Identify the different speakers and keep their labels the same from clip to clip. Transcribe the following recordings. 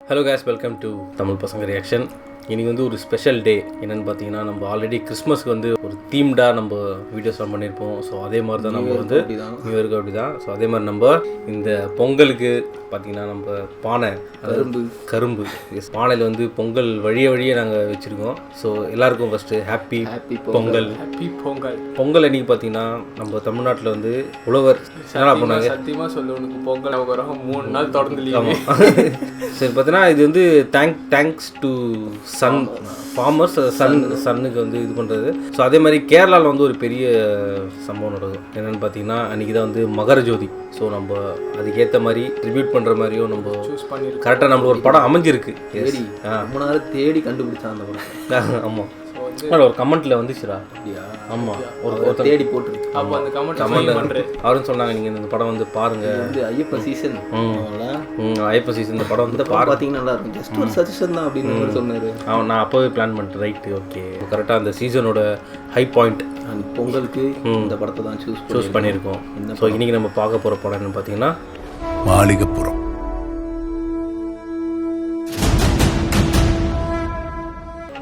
Speaker 1: Hello case, welcome to Tamil பசங்க reaction. இன்றைக்கி வந்து ஒரு ஸ்பெஷல் டே. என்னென்னு பார்த்தீங்கன்னா, நம்ம ஆல்ரெடி கிறிஸ்மஸ்க்கு வந்து ஒரு தீம்டாக நம்ம வீடியோஸ்லாம் பண்ணியிருப்போம். ஸோ அதே மாதிரி தான் நம்ம வந்து நியூ இயருக்கு அப்படி தான். ஸோ அதே மாதிரி நம்ம இந்த பொங்கலுக்கு பார்த்திங்கன்னா நம்ம பானை கரும்பு பானையில் வந்து பொங்கல் வழியே நாங்கள் வச்சுருக்கோம். ஸோ எல்லாருக்கும் ஃபஸ்ட்டு ஹாப்பி பொங்கல். பொங்கல் அன்றைக்கி பார்த்திங்கன்னா நம்ம தமிழ்நாட்டில் வந்து உழவர் என்ன பண்ணாங்க,
Speaker 2: சத்தியமாக சொல்லு உனக்கு பொங்கல் வரும் 3 நாள் தொடர்ந்து.
Speaker 1: சரி பார்த்தீங்கன்னா, இது வந்து தேங்க்ஸ் டு சன் ஃபார்மர்ஸ், சன்னுக்கு வந்து இது பண்ணுறது. ஸோ அதே மாதிரி கேரளாவில் வந்து ஒரு பெரிய சம்பவம் நடக்கும். என்னென்னு பார்த்தீங்கன்னா, அன்றைக்கி தான் வந்து மகர ஜோதி. ஸோ நம்ம அதுக்கேற்ற மாதிரி ட்ரிபியூட் பண்ணுற மாதிரியும் நம்ம
Speaker 2: சூஸ் பண்ணி
Speaker 1: கரெக்டாக நம்மளுக்கு ஒரு படம் அமைஞ்சிருக்கு.
Speaker 3: ரொம்ப நேரம் தேடி கண்டுபிடிச்சா அந்த படம்.
Speaker 1: ஆமாம், ஒரு கமெண்ட்டில் வந்துச்சுடா. ஆமாம், ஒரு தேடி போட்டு
Speaker 2: அப்போ அந்த கமெண்ட்
Speaker 1: அவரும் சொன்னாங்க, நீங்கள் இந்த படம் வந்து பாருங்கள்,
Speaker 3: ஐயப்ப சீசன்
Speaker 1: ஐப்ப சீசன் இந்த படம் வந்து
Speaker 3: பார்த்தீங்கன்னா நல்லா இருக்கும். ஜஸ்ட் ஒரு சஜஷன் தான் அப்படின்னு சொன்னார்.
Speaker 1: நான் அப்போவே பிளான் பண்ணிட்டேன். ரைட்டு, ஓகே, கரெக்டாக அந்த சீசனோட ஹை பாயிண்ட்
Speaker 3: பொங்கலுக்கு இந்த படத்தை தான் சூஸ்
Speaker 1: பண்ணியிருக்கோம். ஸோ இன்றைக்கி நம்ம பார்க்க போகிற படம் என்னன்னு பார்த்தீங்கன்னா,
Speaker 4: மாளிகைப்புறம்.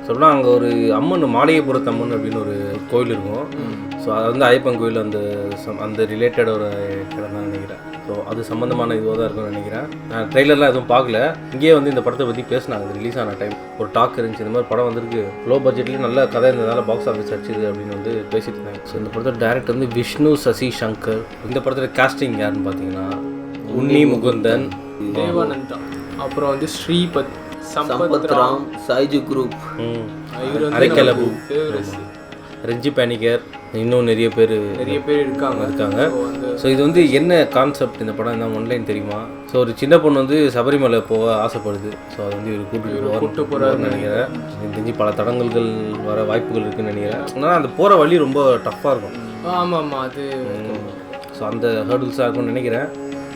Speaker 1: சொல்லலாம் அங்கே ஒரு அம்மன், மாளிகைப்புறத்து அம்மன் அப்படின்னு ஒரு கோயில் இருக்கும். ஸோ அது வந்து ஐயப்பன் கோயில் அந்த ரிலேட்டட் ஒரு இடம் தான் நினைக்கிறேன். ஸோ அது சம்மந்தமான இதுவாக தான் இருக்கும்னு நினைக்கிறேன். நான் ட்ரெய்லர்லாம் எதுவும் பார்க்கல. இங்கேயே வந்து இந்த படத்தை பற்றி பேசினாங்க. அது ரிலீஸ் ஆன டைம் ஒரு டாக் இருந்துச்சு, இந்த மாதிரி படம் வந்திருக்கு, லோ பட்ஜெட்லேயும் நல்ல கதை இருந்ததால் பாக்ஸ் ஆஃபீஸ் அடிச்சிது அப்படின்னு வந்து பேசிட்டு இருந்தாங்க. ஸோ இந்த படத்தோட டேரக்டர் வந்து விஷ்ணு சசி சங்கர். இந்த படத்தோட காஸ்டிங் யாருன்னு பார்த்தீங்கன்னா, உன்னி முகுந்தன்,
Speaker 2: தேவானந்தா, அப்புறம் வந்து ஸ்ரீபத்,
Speaker 3: சம்பத்ராம், சாய்ஜு குரூப்,
Speaker 1: அரைக்கலபு, ரெஞ்சி பேனிகர், இன்னும் நிறைய பேர் இருக்காங்க. ஸோ இது வந்து என்ன கான்செப்ட் இந்த படம், என்ன ஒன்லைன் தெரியுமா? ஸோ ஒரு சின்ன பொண்ணு வந்து சபரிமலை போக ஆசைப்படுது. ஸோ அது வந்து இவர் கூப்பிட்டு போகிறாருன்னு நினைக்கிறேன். எனக்கு தெரிஞ்சு பல தடங்கல்கள் வர வாய்ப்புகள் இருக்குதுன்னு நினைக்கிறேன். ஆனால் அந்த போகிற வழி ரொம்ப டஃப்பாக இருக்கும்.
Speaker 2: ஆமாம், அது
Speaker 1: ஸோ அந்த ஹேர்டில்ஸாக இருக்கும்னு நினைக்கிறேன்.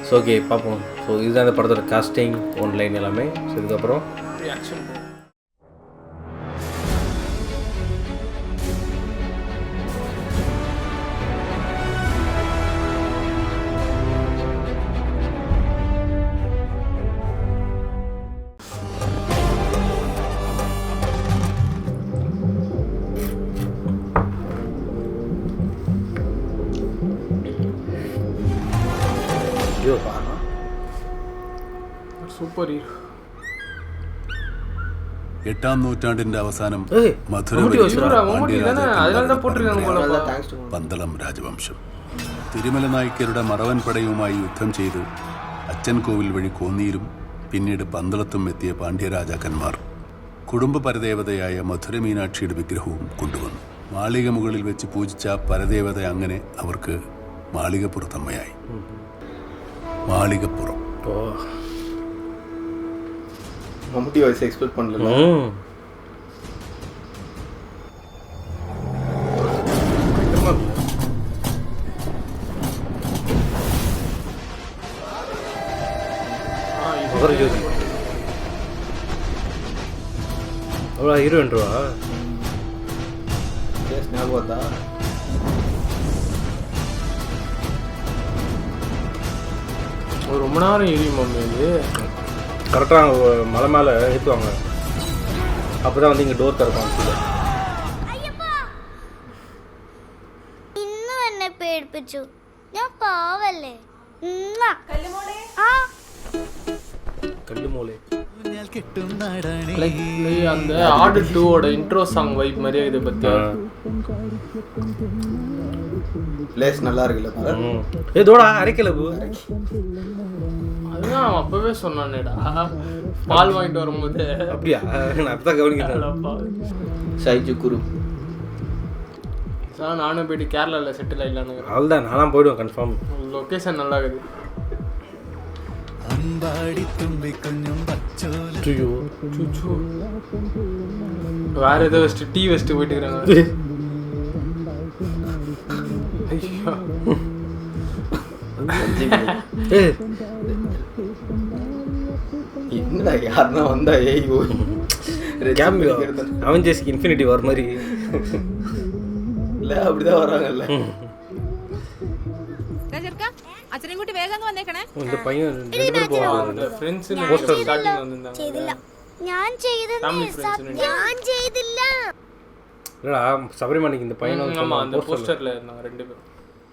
Speaker 1: ஸோ ஓகே, பார்ப்போம். ஸோ இதுதான் இந்த படத்தோட காஸ்டிங், ஒன்லைன் எல்லாமே. ஸோ இதுக்கப்புறம்
Speaker 2: ரியாக்ஷன். Super hero.
Speaker 4: 8ാം നൂറ്റാണ്ടിന്റെ അവസാനം പന്തളം രാജവംശം തിരുമല നായ്ക്കരുടെ മറവൻ പടയുമായി യുദ്ധം ചെയ്ത് അച്ഛൻ കോവിൽ വഴി കോന്നിയിലും പിന്നീട് പന്തളത്തും എത്തിയ പാണ്ഡ്യരാജാക്കന്മാർ കുടുംബ പരദേവതയായ മധുര മീനാക്ഷിയുടെ വിഗ്രഹവും കൊണ്ടുവന്നു. മാളിക മുകളിൽ വെച്ച് പൂജിച്ച പരദേവത അങ്ങനെ അവർക്ക് മാളികപ്പുറത്തമ്മയായി. മാളികപ്പുറം.
Speaker 3: மம்முட்டி வாய்ஸ் எக்ஸ்பெக்ட் பண்ணல.
Speaker 1: ஜோதி அவ்வளோ ஹீரோயின்ருவா
Speaker 3: ஞாபகம் தான்.
Speaker 2: ஒரு ரொம்ப நேரம் எரியும் மம்மி. இது
Speaker 1: கரெக்டாக மலை மேலே ஏற்றுவாங்க. அப்போ தான் வந்து இங்கே டோர் திறப்பாங்க.
Speaker 5: ഇന്നും എന്നെ പേടിപ്പിച്ചു. ഞാൻ പാവല്ലേ.
Speaker 1: கல்லுமோலே
Speaker 2: அந்த ஆடு 2ஓட இன்ட்ரோ சாங் வைப் மாதிரியே இதை பற்றி
Speaker 3: பிளேஸ் நல்லா இருக்குல்ல.
Speaker 1: ஏதோடா அரைக்கலபு.
Speaker 2: அதுதான் அவன் அப்பவே சொன்னானேடா, பால் வாங்கிட்டு வரும்போது.
Speaker 1: அப்படியா? நான் அப்பதான் கவனிக்கிறேன்.
Speaker 3: சாய்ஜு குரூப்.
Speaker 2: சார் நானும் போயிட்டு கேரளாவில் செட்டில் ஆகிடலான்னு.
Speaker 1: அவ்வளோதான், நானும் போயிடுவேன் கன்ஃபார்ம்.
Speaker 2: லொக்கேஷன் நல்லா இருக்குது. வேற ஏதோ வச்சுட்டு டீ வச்சுட்டு போயிட்டு இருக்கிறாங்க.
Speaker 3: என்னடா யாருன்னா வந்தா
Speaker 1: அவெஞ்சர்ஸ்க்கு இன்ஃபினிட்டி வர மாதிரி
Speaker 3: இல்லை, அப்படிதான் வராங்கல்ல.
Speaker 6: അച്ഛനെയും കൂട്ടി വേഗം അങ്ങ് വന്നേക്കണേ.
Speaker 1: இந்த பையன் ரெண்டு பேரும் போவாங்க.
Speaker 2: ഫ്രണ്ട്സിന്
Speaker 5: ചെയ്തില്ല.
Speaker 2: സ്റ്റാർട്ടിങ് വന്നിരുந்தாங்க.
Speaker 5: ചെയ്തില്ല. ഞാൻ ചെയ്തെന്നേ.
Speaker 2: Family friends ന്
Speaker 5: ഞാൻ ചെയ്തില്ല.
Speaker 1: இல்லடா சபரிமலைக்கு இந்த பையனை
Speaker 2: ஆமா அந்த പോസ്റ്ററിൽ இருந்தாங்க ரெண்டு பேரும்.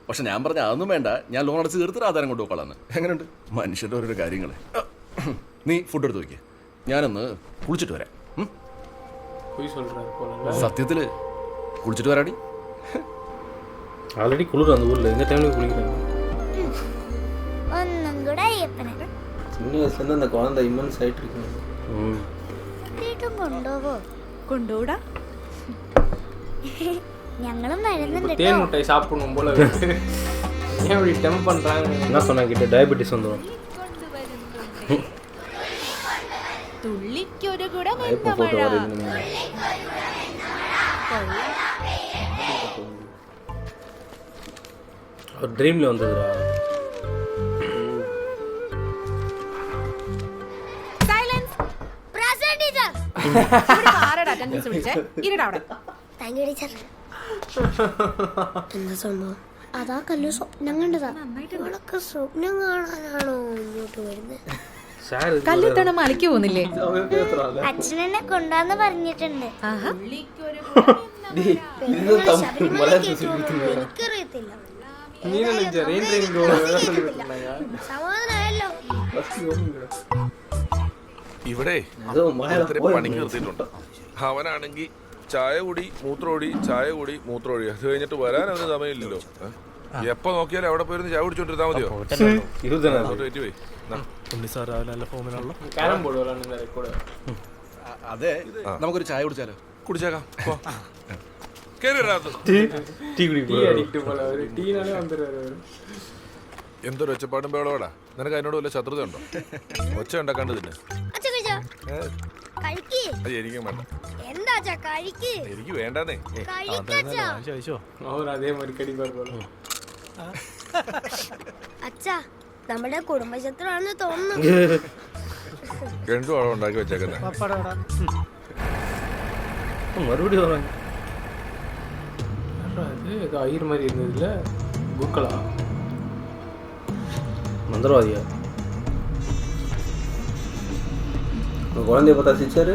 Speaker 7: പക്ഷെ ഞാൻ പറഞ്ഞ അതൊന്നും വേണ്ട, ഞാൻ ലോൺ അടച്ച് തീർത്തിട്ട് ആധാരം കൊണ്ടുപോക്കളാന്ന്. എങ്ങനെയുണ്ട് മനുഷ്യരുടെ ഓരോ കാര്യങ്ങളെ. നീ ഫുഡ് എടുത്ത് വയ്ക്കുക, ഞാനൊന്ന് കുളിച്ചിട്ട് വരാം.
Speaker 2: போய் சொல்றாரு போல.
Speaker 7: സത്യത്തില് കുളിച്ചിട്ട് വരാടി.
Speaker 1: ஆல்ரெடி குளிர் அந்த ஊர்ல இந்த டைம்ல குளிக்கிறாங்க.
Speaker 5: ഒന്നും കൂടെ അയ്യപ്പനെ
Speaker 3: சின்ன வயசுலேருந்து அந்த குழந்தை இம்மன்ஸ் ஆகிட்டு இருக்கு.
Speaker 5: വീട്ടും കൊണ്ടുപോവോ?
Speaker 6: കൊണ്ടുകൂടാ.
Speaker 5: ഞങ്ങളും വരുന്നുണ്ട്
Speaker 2: தேன் மிட்டாய் சாப்பிடணும் போல இருக்கு. ஏன் இப்படி டெம்ப் பண்றாங்க?
Speaker 1: என்ன சொன்னாங்க கிட்ட டயபெட்டிஸ் வந்துடும்.
Speaker 6: തുള്ളിക്കൊരു കൂടെ
Speaker 3: ஐயப்ப ஃபோட்டோ வரையில
Speaker 1: ஒரு ட்ரீம்ல வந்ததுடா.
Speaker 6: സൈലൻസ്.
Speaker 5: Present teacher.
Speaker 6: ആരുടെ അറ്റൻഡൻസ് വിളിച്ചേ? ഇരുടാ അവിടെ.
Speaker 5: Thank you teacher. എന്താ സംഭവം? അതാ കല്ലു സ്വപ്നം കണ്ടതാ. ഇവളൊക്കെ സ്വപ്നം കാണാനാണോ ഇങ്ങോട്ട് വരുന്നത്?
Speaker 1: சார்
Speaker 6: കല്ലിത്തണ മലയ്ക്ക് പോകുന്നില്ലേ?
Speaker 5: അച്ഛനെന്നെ കൊണ്ടാന്ന് പറഞ്ഞിട്ടുണ്ട്.
Speaker 6: ആഹാ.
Speaker 5: എനിക്കറിയത്തില്ല.
Speaker 2: நீ நினைச்ச ரெயின் ரெயின் கோ சொல்லிட்டு இருந்தாங்க.
Speaker 5: സമാധാനമായല്ലോ.
Speaker 8: ഇവിടെ
Speaker 3: அதோ மேலே
Speaker 8: ഇത്രയും പണിക്ക് നിർത്തിയിട്ടുണ്ട്. അവനാണെങ്കിൽ ചായ കുടി മൂത്രമൊഴി ചായ കുടി മൂത്രമൊഴി, അത് കഴിഞ്ഞിട്ട് വരാനൊന്നും സമയമില്ലല്ലോ. എപ്പോ നോക്കിയാലും അവിടെ പോയിരുന്ന് ചായ കുടിച്ചോണ്ടിരുന്നാ മതിയോ?
Speaker 1: இதுதானே
Speaker 8: അങ്ങോട്ട് കയറ്റി പോയി.
Speaker 2: கேரம் போர்டு விளையாடுறாரு கூட.
Speaker 7: അതെ, നമുക്കൊരു ചായ കുടിച്ചാലോ?
Speaker 8: കുടിച്ചേക്കാം. കേറി വരാത്ത
Speaker 1: டீ
Speaker 2: டீ
Speaker 1: குடிப்போம்.
Speaker 2: அடிக்ட் போல அவரு. டீனாலே வந்துடுறாரு அவரு.
Speaker 8: എന്തൊരു ഒച്ചപ്പാടും ബഹളോടാ. നിനക്ക് അതിനോട് വല്ല ശത്രുത ഉണ്ടോ? ഒച്ച ഉണ്ടാക്കാണ്ട് തന്നെ.
Speaker 5: അച്ഛാ കഴിച്ചോ? കഴിക്ക്.
Speaker 8: അത് എനിക്കും വേണ്ട.
Speaker 5: എന്താ അച്ഛാ കഴിക്ക്?
Speaker 8: എനിക്ക് വേണ്ടാന്നേ.
Speaker 5: കഴിക്കച്ചാ.
Speaker 2: அவர் அதே மாதிரி கடிப்பார் போல.
Speaker 5: അച്ഛാ നമ്മുടെ കുടുംബശത്രുവാണെന്ന് തോന്നുന്നു.
Speaker 8: രണ്ടും അവിടെ ഉണ്ടാക്കി വെച്ചേക്കുന്നേ.
Speaker 1: மறுபடியும் வராங்க.
Speaker 2: அது ஏதோ ஐயர் மாதிரி இருந்ததுல குக்கலா.
Speaker 1: மந்திரவாதியா?
Speaker 3: குழந்தைய பார்த்தா சிரிச்சாரு.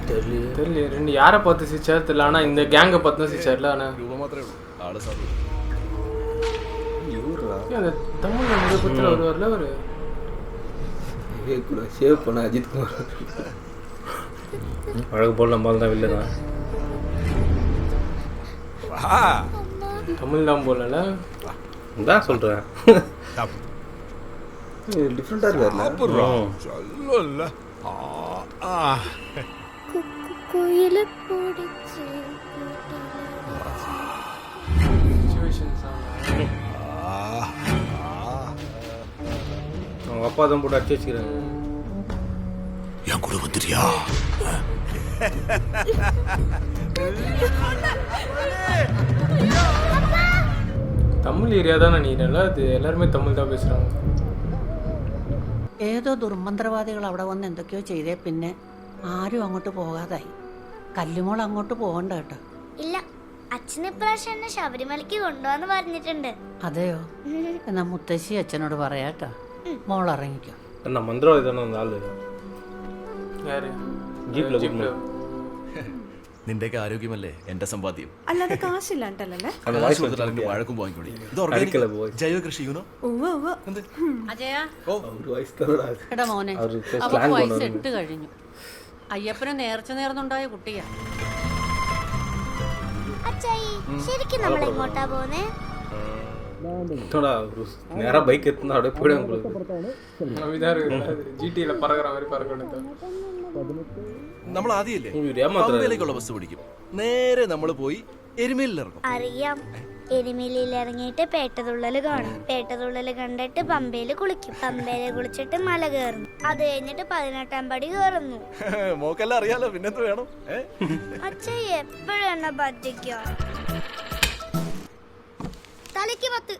Speaker 1: தெரியல.
Speaker 2: தெரியல ரெண்டு யாரை பார்த்து சிரிச்சாரு தெரியல. ஆனா இந்த கேங்கை பார்த்து தான் சிரிச்சாருல. ஆனா
Speaker 7: രൂപ മാത്രമേ ഉള്ളൂ, ആള് സാധു.
Speaker 3: இவரா
Speaker 2: அந்த தமிழ் முகத்தில் வருவார்ல அவரு.
Speaker 3: கூட சேவ் பண்ண அஜித் குமார்.
Speaker 1: அழகு போல் நம்மால் தான் வெளில தான்.
Speaker 2: தமிழ் தான் போலல.
Speaker 1: தான் சொல்கிறேன்.
Speaker 3: டிஃப்ரெண்டாக இருக்காருல்ல.
Speaker 8: சொல்லல.
Speaker 5: കുയില് പൊടിച്ച്
Speaker 2: சிச்சுவேஷன்ஸ்
Speaker 1: அவங்க அப்பா தான் போட்டு அடிச்சு வச்சுக்கிறாங்க.
Speaker 7: ഞാൻ കൂടെ വന്നിരിയാ.
Speaker 2: தமிழ் ஏரியா தான் நினைக்கிறேன்ல. அது எல்லாருமே தமிழ் தான் பேசுறாங்க.
Speaker 9: ഏതോ ദുർമന്ത്രവാദികൾ അവിടെ വന്ന് എന്തൊക്കെയോ ചെയ്തേ പിന്നെ ആരും അങ്ങോട്ട് പോകാതായി. കല്ലുമോൾ അങ്ങോട്ട് പോകണ്ട കേട്ടോ.
Speaker 5: ഇല്ല, അച്ഛൻ ഇപ്രാവശ്യം എന്നെ ശബരിമലയ്ക്ക് കൊണ്ടുപോകാന്ന് പറഞ്ഞിട്ടുണ്ട്.
Speaker 9: അതെയോ? എന്നാ മുത്തശ്ശി അച്ഛനോട് പറയാട്ടോ. മോൾ ഇറങ്ങിക്കോ.
Speaker 1: என்ன மந்திரவாதி தானே அந்த ஆள்
Speaker 2: யாரு?
Speaker 1: ஜீப்ல
Speaker 2: ஜீப்ல.
Speaker 7: നിന്റെയൊക്കെ ആരോഗ്യമല്ലേ എന്റെ സമ്പാദ്യം.
Speaker 6: അല്ലാതെ കാശില്ലാണ്ടല്ലേ?
Speaker 7: കാശ് കൊടുത്തിട്ട് അതിന്റെ വഴക്കും വാങ്ങിക്കൂടി. ഇത് organic ജൈവ കൃഷി യുനോ.
Speaker 9: അജയ
Speaker 3: ஒரு வயசு தான் அது.
Speaker 9: എടാ മോനെ,
Speaker 1: അവർക്ക്
Speaker 9: അവക്ക് വയസ്സ് 8 കഴിഞ്ഞു. അയ്യപ്പന് നേർന്നുണ്ടായ കുട്ടിയാ.
Speaker 5: അച്ചായി ശരിക്കും നമ്മൾ എങ്ങോട്ടാ പോകുന്നേ?
Speaker 1: என்னடா ஒரு நேராக பைக் எடுத்துனா அப்படியே போயிடும் உங்களுக்கு.
Speaker 2: அப்படிதான் இருக்கு. ஜிடில பறக்குற மாதிரி பறக்கணும்.
Speaker 7: നമ്മൾ ആദ്യമല്ലേ
Speaker 1: இவர் ஏமாத்துறாரு.
Speaker 7: പമ്പയിലേക്കുള്ള ബസ് പിടിക്കും. നേരെ നമ്മൾ പോയി എരുമേലിൽ ഇറങ്ങും.
Speaker 5: അറിയാം. എരുമേലിയിൽ ഇറങ്ങിയിട്ട് പേട്ടതുള്ളല് കാണും. പേട്ടതുള്ളല് കണ്ടിട്ട് പമ്പയില് കുളിക്കും. പമ്പയില് കുളിച്ചിട്ട് മല കയറും. അത് കഴിഞ്ഞിട്ട് 18ാം പടി കയറുന്നു.
Speaker 7: മോക്കെല്ലാം അറിയാലോ, പിന്നെന്ത് വേണം?
Speaker 5: അച്ചായി എപ്പോഴും എന്നെ പറ്റിക്കോ. തലയ്ക്ക് 10.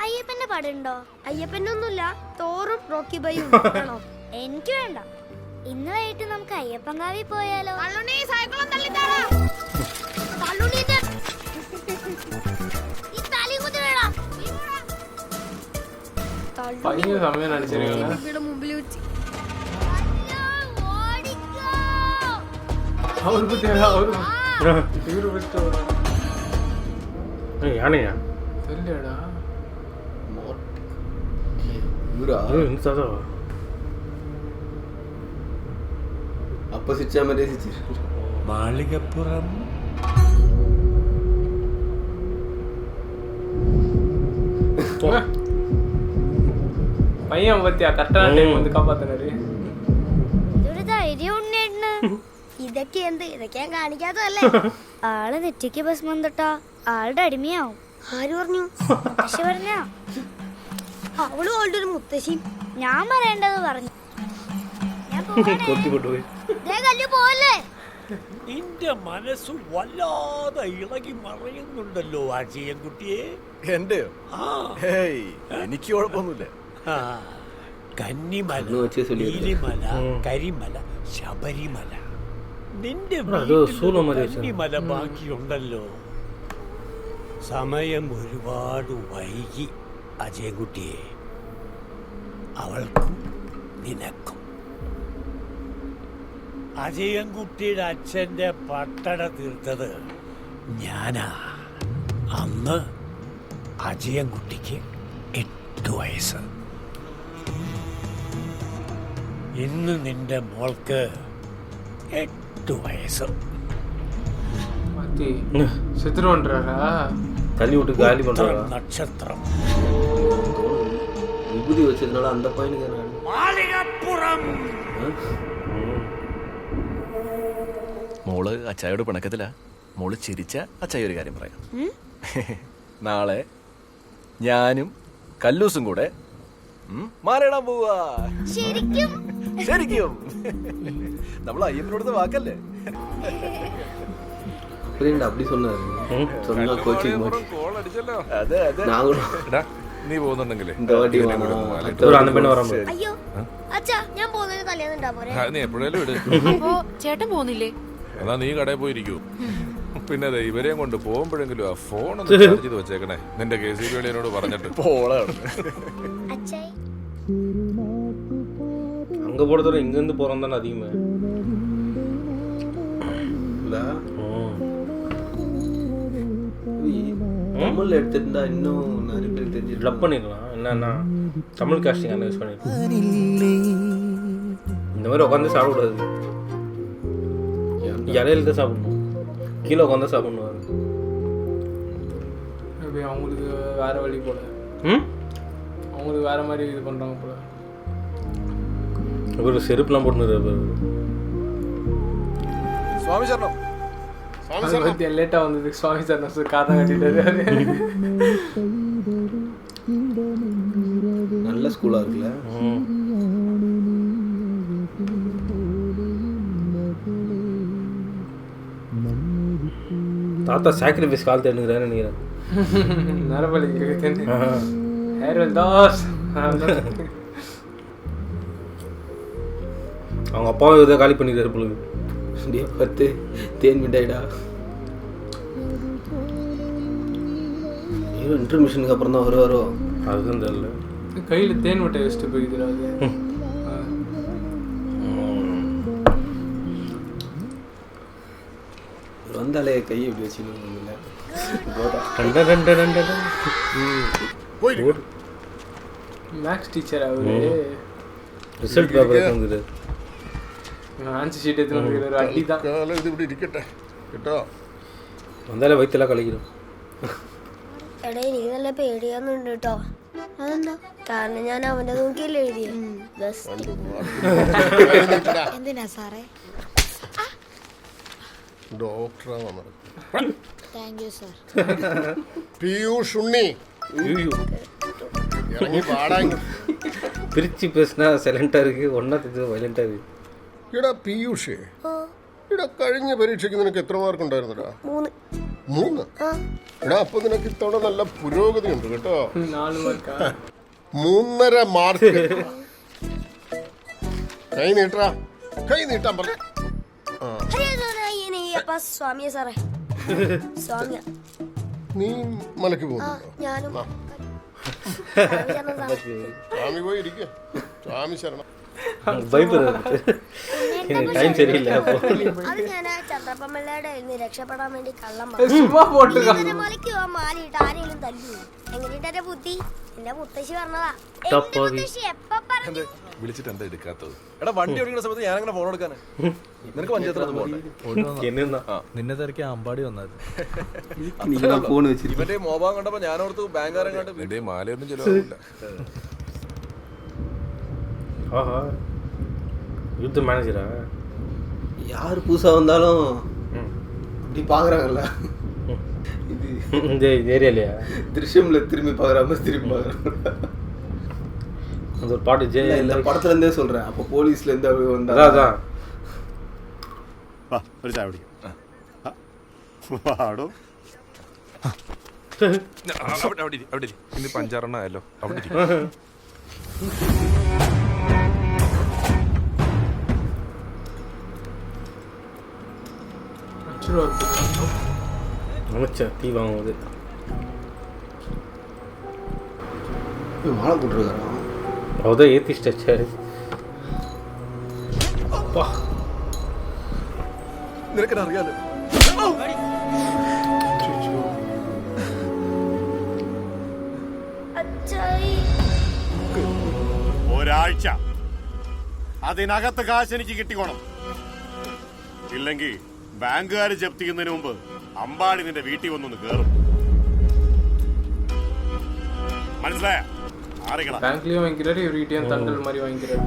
Speaker 5: അയ്യപ്പന്റെ പടുണ്ടോ? അയ്യപ്പനൊന്നുമില്ല, തോറും റോക്കി ബൈയും വേണോ? എനിക്ക് വേണ്ട. ഇന്ന് വൈകിട്ട് നമുക്ക് അയ്യപ്പൻകാവിൽ പോയാലോ?
Speaker 2: ഭയങ്കര സമയം നടിച്ചിരിക്കുന്നത്. അവർക്ക് തരാ
Speaker 1: யானையா
Speaker 2: இல்லடா
Speaker 3: അപ്പൊ സിച്ചാൻ മറ്റേ സിച്ചു
Speaker 10: മാളികപ്പുറം
Speaker 2: பையன் பத்தியா கரெக்டான டைம் வந்து காப்பாத்தினாரு.
Speaker 5: ഇതൊരു ധൈര്യം ഉണ്ണേട്ടന്. ഇതൊക്കെ എന്ത് ഇതൊക്കെ ഞാൻ കാണിക്കാത്തതല്ലേ. ആള് നെറ്റിക്ക് ബസ് വന്നിട്ടാ ആളുടെ അടിമയാവും. ആര് പറഞ്ഞു? മുത്തശ്ശി പറഞ്ഞ. അവളും അവളുടെ ഒരു മുത്തശ്ശി. ഞാൻ പറയേണ്ടത് പറഞ്ഞു. ഞാൻ പോവല്ലേ?
Speaker 10: നിന്റെ മനസ്സ് വല്ലാതെ ഇളകി മറയുന്നുണ്ടല്ലോ അജയൻകുട്ടിയെ.
Speaker 7: എന്റെയോ? എനിക്ക് കുഴപ്പമൊന്നുമില്ല.
Speaker 10: കന്നിമല, നീലിമല, കരിമല, ശബരിമല. നിന്റെ കന്നിമല ബാക്കിയുണ്ടല്ലോ. സമയം ഒരുപാട് വൈകി അജയൻകുട്ടിയെ. അവൾക്കും നിനക്കും. അജയൻകുട്ടിയുടെ അച്ഛൻ്റെ പട്ടട തീർത്തത് ഞാനാ. അന്ന് അജയൻകുട്ടിക്ക് 8 വയസ്സ്. ഇന്ന് നിന്റെ മോൾക്ക് 8 വയസ്സ്.
Speaker 2: மாத்தி செத்துருவன்றாரா?
Speaker 1: தள்ளி விட்டு காலி பண்றாரா?
Speaker 10: നക്ഷത്രം
Speaker 3: വിഭൂതി വെച്ചതിനാல அந்த பையனுக்கு
Speaker 10: മാളികപ്പുറം.
Speaker 7: മോള് അച്ചായോട് പിണക്കത്തില്ല. മോള് ചിരിച്ച അച്ചായ ഒരു കാര്യം പറയാം. നാളെ ഞാനും കല്ലൂസും കൂടെ മാലയിടാൻ പോവാ.
Speaker 5: ശരിക്കും
Speaker 7: ശരിക്കും നമ്മൾ അയ്യപ്പനോടുത്ത വാക്കല്ലേ.
Speaker 3: அப்படி சொன்னாரு. சொன்னா கோச்சிங் மாதிரி.
Speaker 8: കോൾ അടിച്ചല്ലോ.
Speaker 7: അതെ അതെ.
Speaker 3: நான் கூட
Speaker 8: നീ പോകുന്നുണ്ടെങ്കിലേ
Speaker 3: இந்த வாட்டி
Speaker 1: ஒரு அந்த பெண்ணு வராம
Speaker 5: അയ്യോ അച്ഛാ ഞാൻ പോകുന്നതിന് തലേന്നുണ്ടാ പോരെ.
Speaker 8: നീ എപ്പോഴേലും ഇട്.
Speaker 6: അപ്പോ ചേട്ടൻ പോകുന്നില്ലേ?
Speaker 8: അതാ നീ കടയിൽ പോയിരിക്കൂ. പിന്നെ അതെ ഇവരെയും കൊണ്ട് പോകുമ്പോഴെങ്കിലും ആ ഫോൺ ഒന്ന് ചാർജ് ചെയ്ത് വെച്ചേക്കണേ. നിന്റെ KCB എന്നോട് പറഞ്ഞിട്ട്
Speaker 7: പോളാണ്.
Speaker 5: അച്ഛായി
Speaker 1: அங்க போறதோட இங்க இருந்து போறோம் தானே அதிகமா.
Speaker 3: தமிழ்ல எடுத்துட்டா இன்னும் நிறைய பேர் தெரிஞ்சு
Speaker 1: லவ் பண்ணிடலாம். என்னன்னா தமிழ் காஸ்டிங் அந்த யூஸ் பண்ணிடலாம். இந்த மாதிரி உட்காந்து சாப்பிடக்கூடாது. இலையில தான் சாப்பிடணும். கீழே உட்காந்து சாப்பிடணும்.
Speaker 2: அவங்களுக்கு வேற வழி போல. அவங்களுக்கு வேற மாதிரி இது பண்றாங்க போல.
Speaker 1: ஒரு செருப்புலாம் போட்டுருக்காரு.
Speaker 7: സ്വാമി ശരണം.
Speaker 2: பத்தி லேட்டா வந்தது. சுவாமி சார் நான் காரணம் கட்டிட்டாரு.
Speaker 3: நல்ல ஸ்கூலா இருக்குல்ல.
Speaker 1: தாத்தா சாக்ரிஃபைஸ் கால் தேடுங்கிறான்னு நினைக்கிறேன்.
Speaker 2: நரபலி இருக்குன்னு. ஹேரல் தாஸ்
Speaker 1: அவங்க அப்பாவும் இதை காலி பண்ணிக்கிறாரு பொழுது.
Speaker 3: பத்து தேன் மிட்டாயிடா. இன்டர்மிஷனுக்கு அப்புறம் தான் வருவாரோ
Speaker 1: அதுதான் தெரியல.
Speaker 2: கையில தேன் மிட்டாய் வச்சுட்டு போயிடுறாரு.
Speaker 3: வந்தாலே கையை இப்படி வச்சுன்னு
Speaker 2: மேக்ஸ் டீச்சர் அவரு.
Speaker 1: ரிசல்ட் பேப்பர் வந்துரு.
Speaker 2: ஆன்சர் ஷீட் எடுத்து வந்துருக்காரு. அடி தான்.
Speaker 8: ഇത് ഇവിടെ ഇരിക്കട്ടെ കേട്ടോ.
Speaker 1: വന്നാലേ വൈറ്റെല്ലാം കളിക്കണം.
Speaker 5: എടാ എനിക്ക് നല്ല പേടിയാന്നുണ്ട് കേട്ടോ. അതെന്താ? കാരണം ഞാൻ അവന്റെ നോക്കിയല്ലേ എഴുതിയ. എന്തിനാ സാറേ?
Speaker 8: ഡോക്ടറാ വന്നത്.
Speaker 5: Thank you sir.
Speaker 8: Piyush Unni ഇറങ്ങി പാടാങ്ങി.
Speaker 1: பிரிச்சு பேசினா சைலண்டாக இருக்குது, ஒன்றா தெரிஞ்சது വയലൻ്റാக இருக்குது.
Speaker 8: എടാ പീയൂഷേ, എടാ കഴിഞ്ഞ പരീക്ഷയ്ക്ക് നിനക്ക് എത്ര മാർക്ക് ഉണ്ടായിരുന്നടാ? 3. എടാ അപ്പൊ നിനക്ക് ഇത്തവണ നല്ല പുരോഗതി ഉണ്ട് കേട്ടോ. 3.5 മാർക്ക്. കൈ നീട്ടാ, കൈ നീട്ടാൻ പറഞ്ഞു.
Speaker 5: സ്വാമിയെ സാറേ. സ്വാമിയ
Speaker 8: നീ മലക്ക് പോകുന്നുണ്ടോ?
Speaker 5: ഞാനും.
Speaker 8: സ്വാമി പോയി ഇരിക്കുക. സ്വാമി ശരണം.
Speaker 1: ടൈം சரியில்லை அப்போ.
Speaker 5: അത് ഞാൻ ചന്ദ്രപ്പമ്മയുടെ രക്ഷപ്പെടാൻ വേണ്ടി കള്ളം
Speaker 2: ചുമ്മാ പോട്ട്
Speaker 5: മലയ്ക്ക് പോവാൻ മാലിട്ട് ആരെങ്കിലും തല്ലു. എങ്ങനെയുണ്ട് എന്റെ ബുദ്ധി? എന്റെ മുത്തശ്ശി പറഞ്ഞതാ. മുത്തശ്ശി എപ്പ പറഞ്ഞു?
Speaker 8: വിളിച്ചിട്ട് എന്താ എടുക്കാത്തത്?
Speaker 7: എടാ വണ്ടി ഓടിക്കുന്ന സമയത്ത് ഞാനങ്ങനെ ഫോൺ എടുക്കാനാ? നിനക്ക് പഞ്ചായത്തിലൊന്നും പോകണ്ടേ?
Speaker 3: നിന്നെ തിരക്കി അമ്പാടി വന്നത്
Speaker 4: ഫോൺ വെച്ചിട്ട്
Speaker 7: ഇവന്റെ മോബാൻ കണ്ടപ്പോ ഞാനോർത്ത് ബാങ്കുകാരൻ കണ്ട്
Speaker 8: നിന്റെ മാലയൊന്നും ചെലവാകില്ല.
Speaker 1: ஆஹா யுத்த மேனேஜரா?
Speaker 3: யார் புதுசாக வந்தாலும் இப்படி பார்க்குறாங்கல்ல. இது
Speaker 1: இந்த ஏரியாலையா?
Speaker 3: திருஷ்யமில் திரும்பி பார்க்குறாம திரும்பி பார்க்குறாங்க.
Speaker 1: அந்த ஒரு பாட்டு ஜெய
Speaker 3: இல்லை படத்துலேருந்தே சொல்கிறேன். அப்போ போலீஸ்லேருந்து அப்படி வந்தா
Speaker 1: அதான்
Speaker 4: ഒരു ചായ കുടിക്കും. പാടോ
Speaker 8: അവിടെ ഇന്ന് 5-6 എണ്ണം ആയല്ലോ. അവിടെ
Speaker 1: நினைச்சேன் தீ வாங்குவது.
Speaker 3: மாலை போட்டுருக்காரா?
Speaker 1: அவதான் ஏத்திச்சாரு.
Speaker 7: നിനക്കെന്നെ അറിയാലോ.
Speaker 5: അച്ചായി
Speaker 4: ഒരാഴ്ച അതിനകത്ത് കാശ് എനിക്ക് കിട്ടിക്കോണം. ഇല്ലെങ്കിൽ ബാങ്കുകാർ ജപ്തി ചെയ്യുന്നതിന് മുമ്പ് അമ്പാടി നിന്റെ വീട്ടിൽ വന്നൊന്ന് കേറും. മനസ്സിലായ?
Speaker 2: பேங்க்லயும் வாங்கிக்கிறாரு, இவர் வீட்டையும் தண்டல் மாதிரி வாங்கிக்கிறாரு.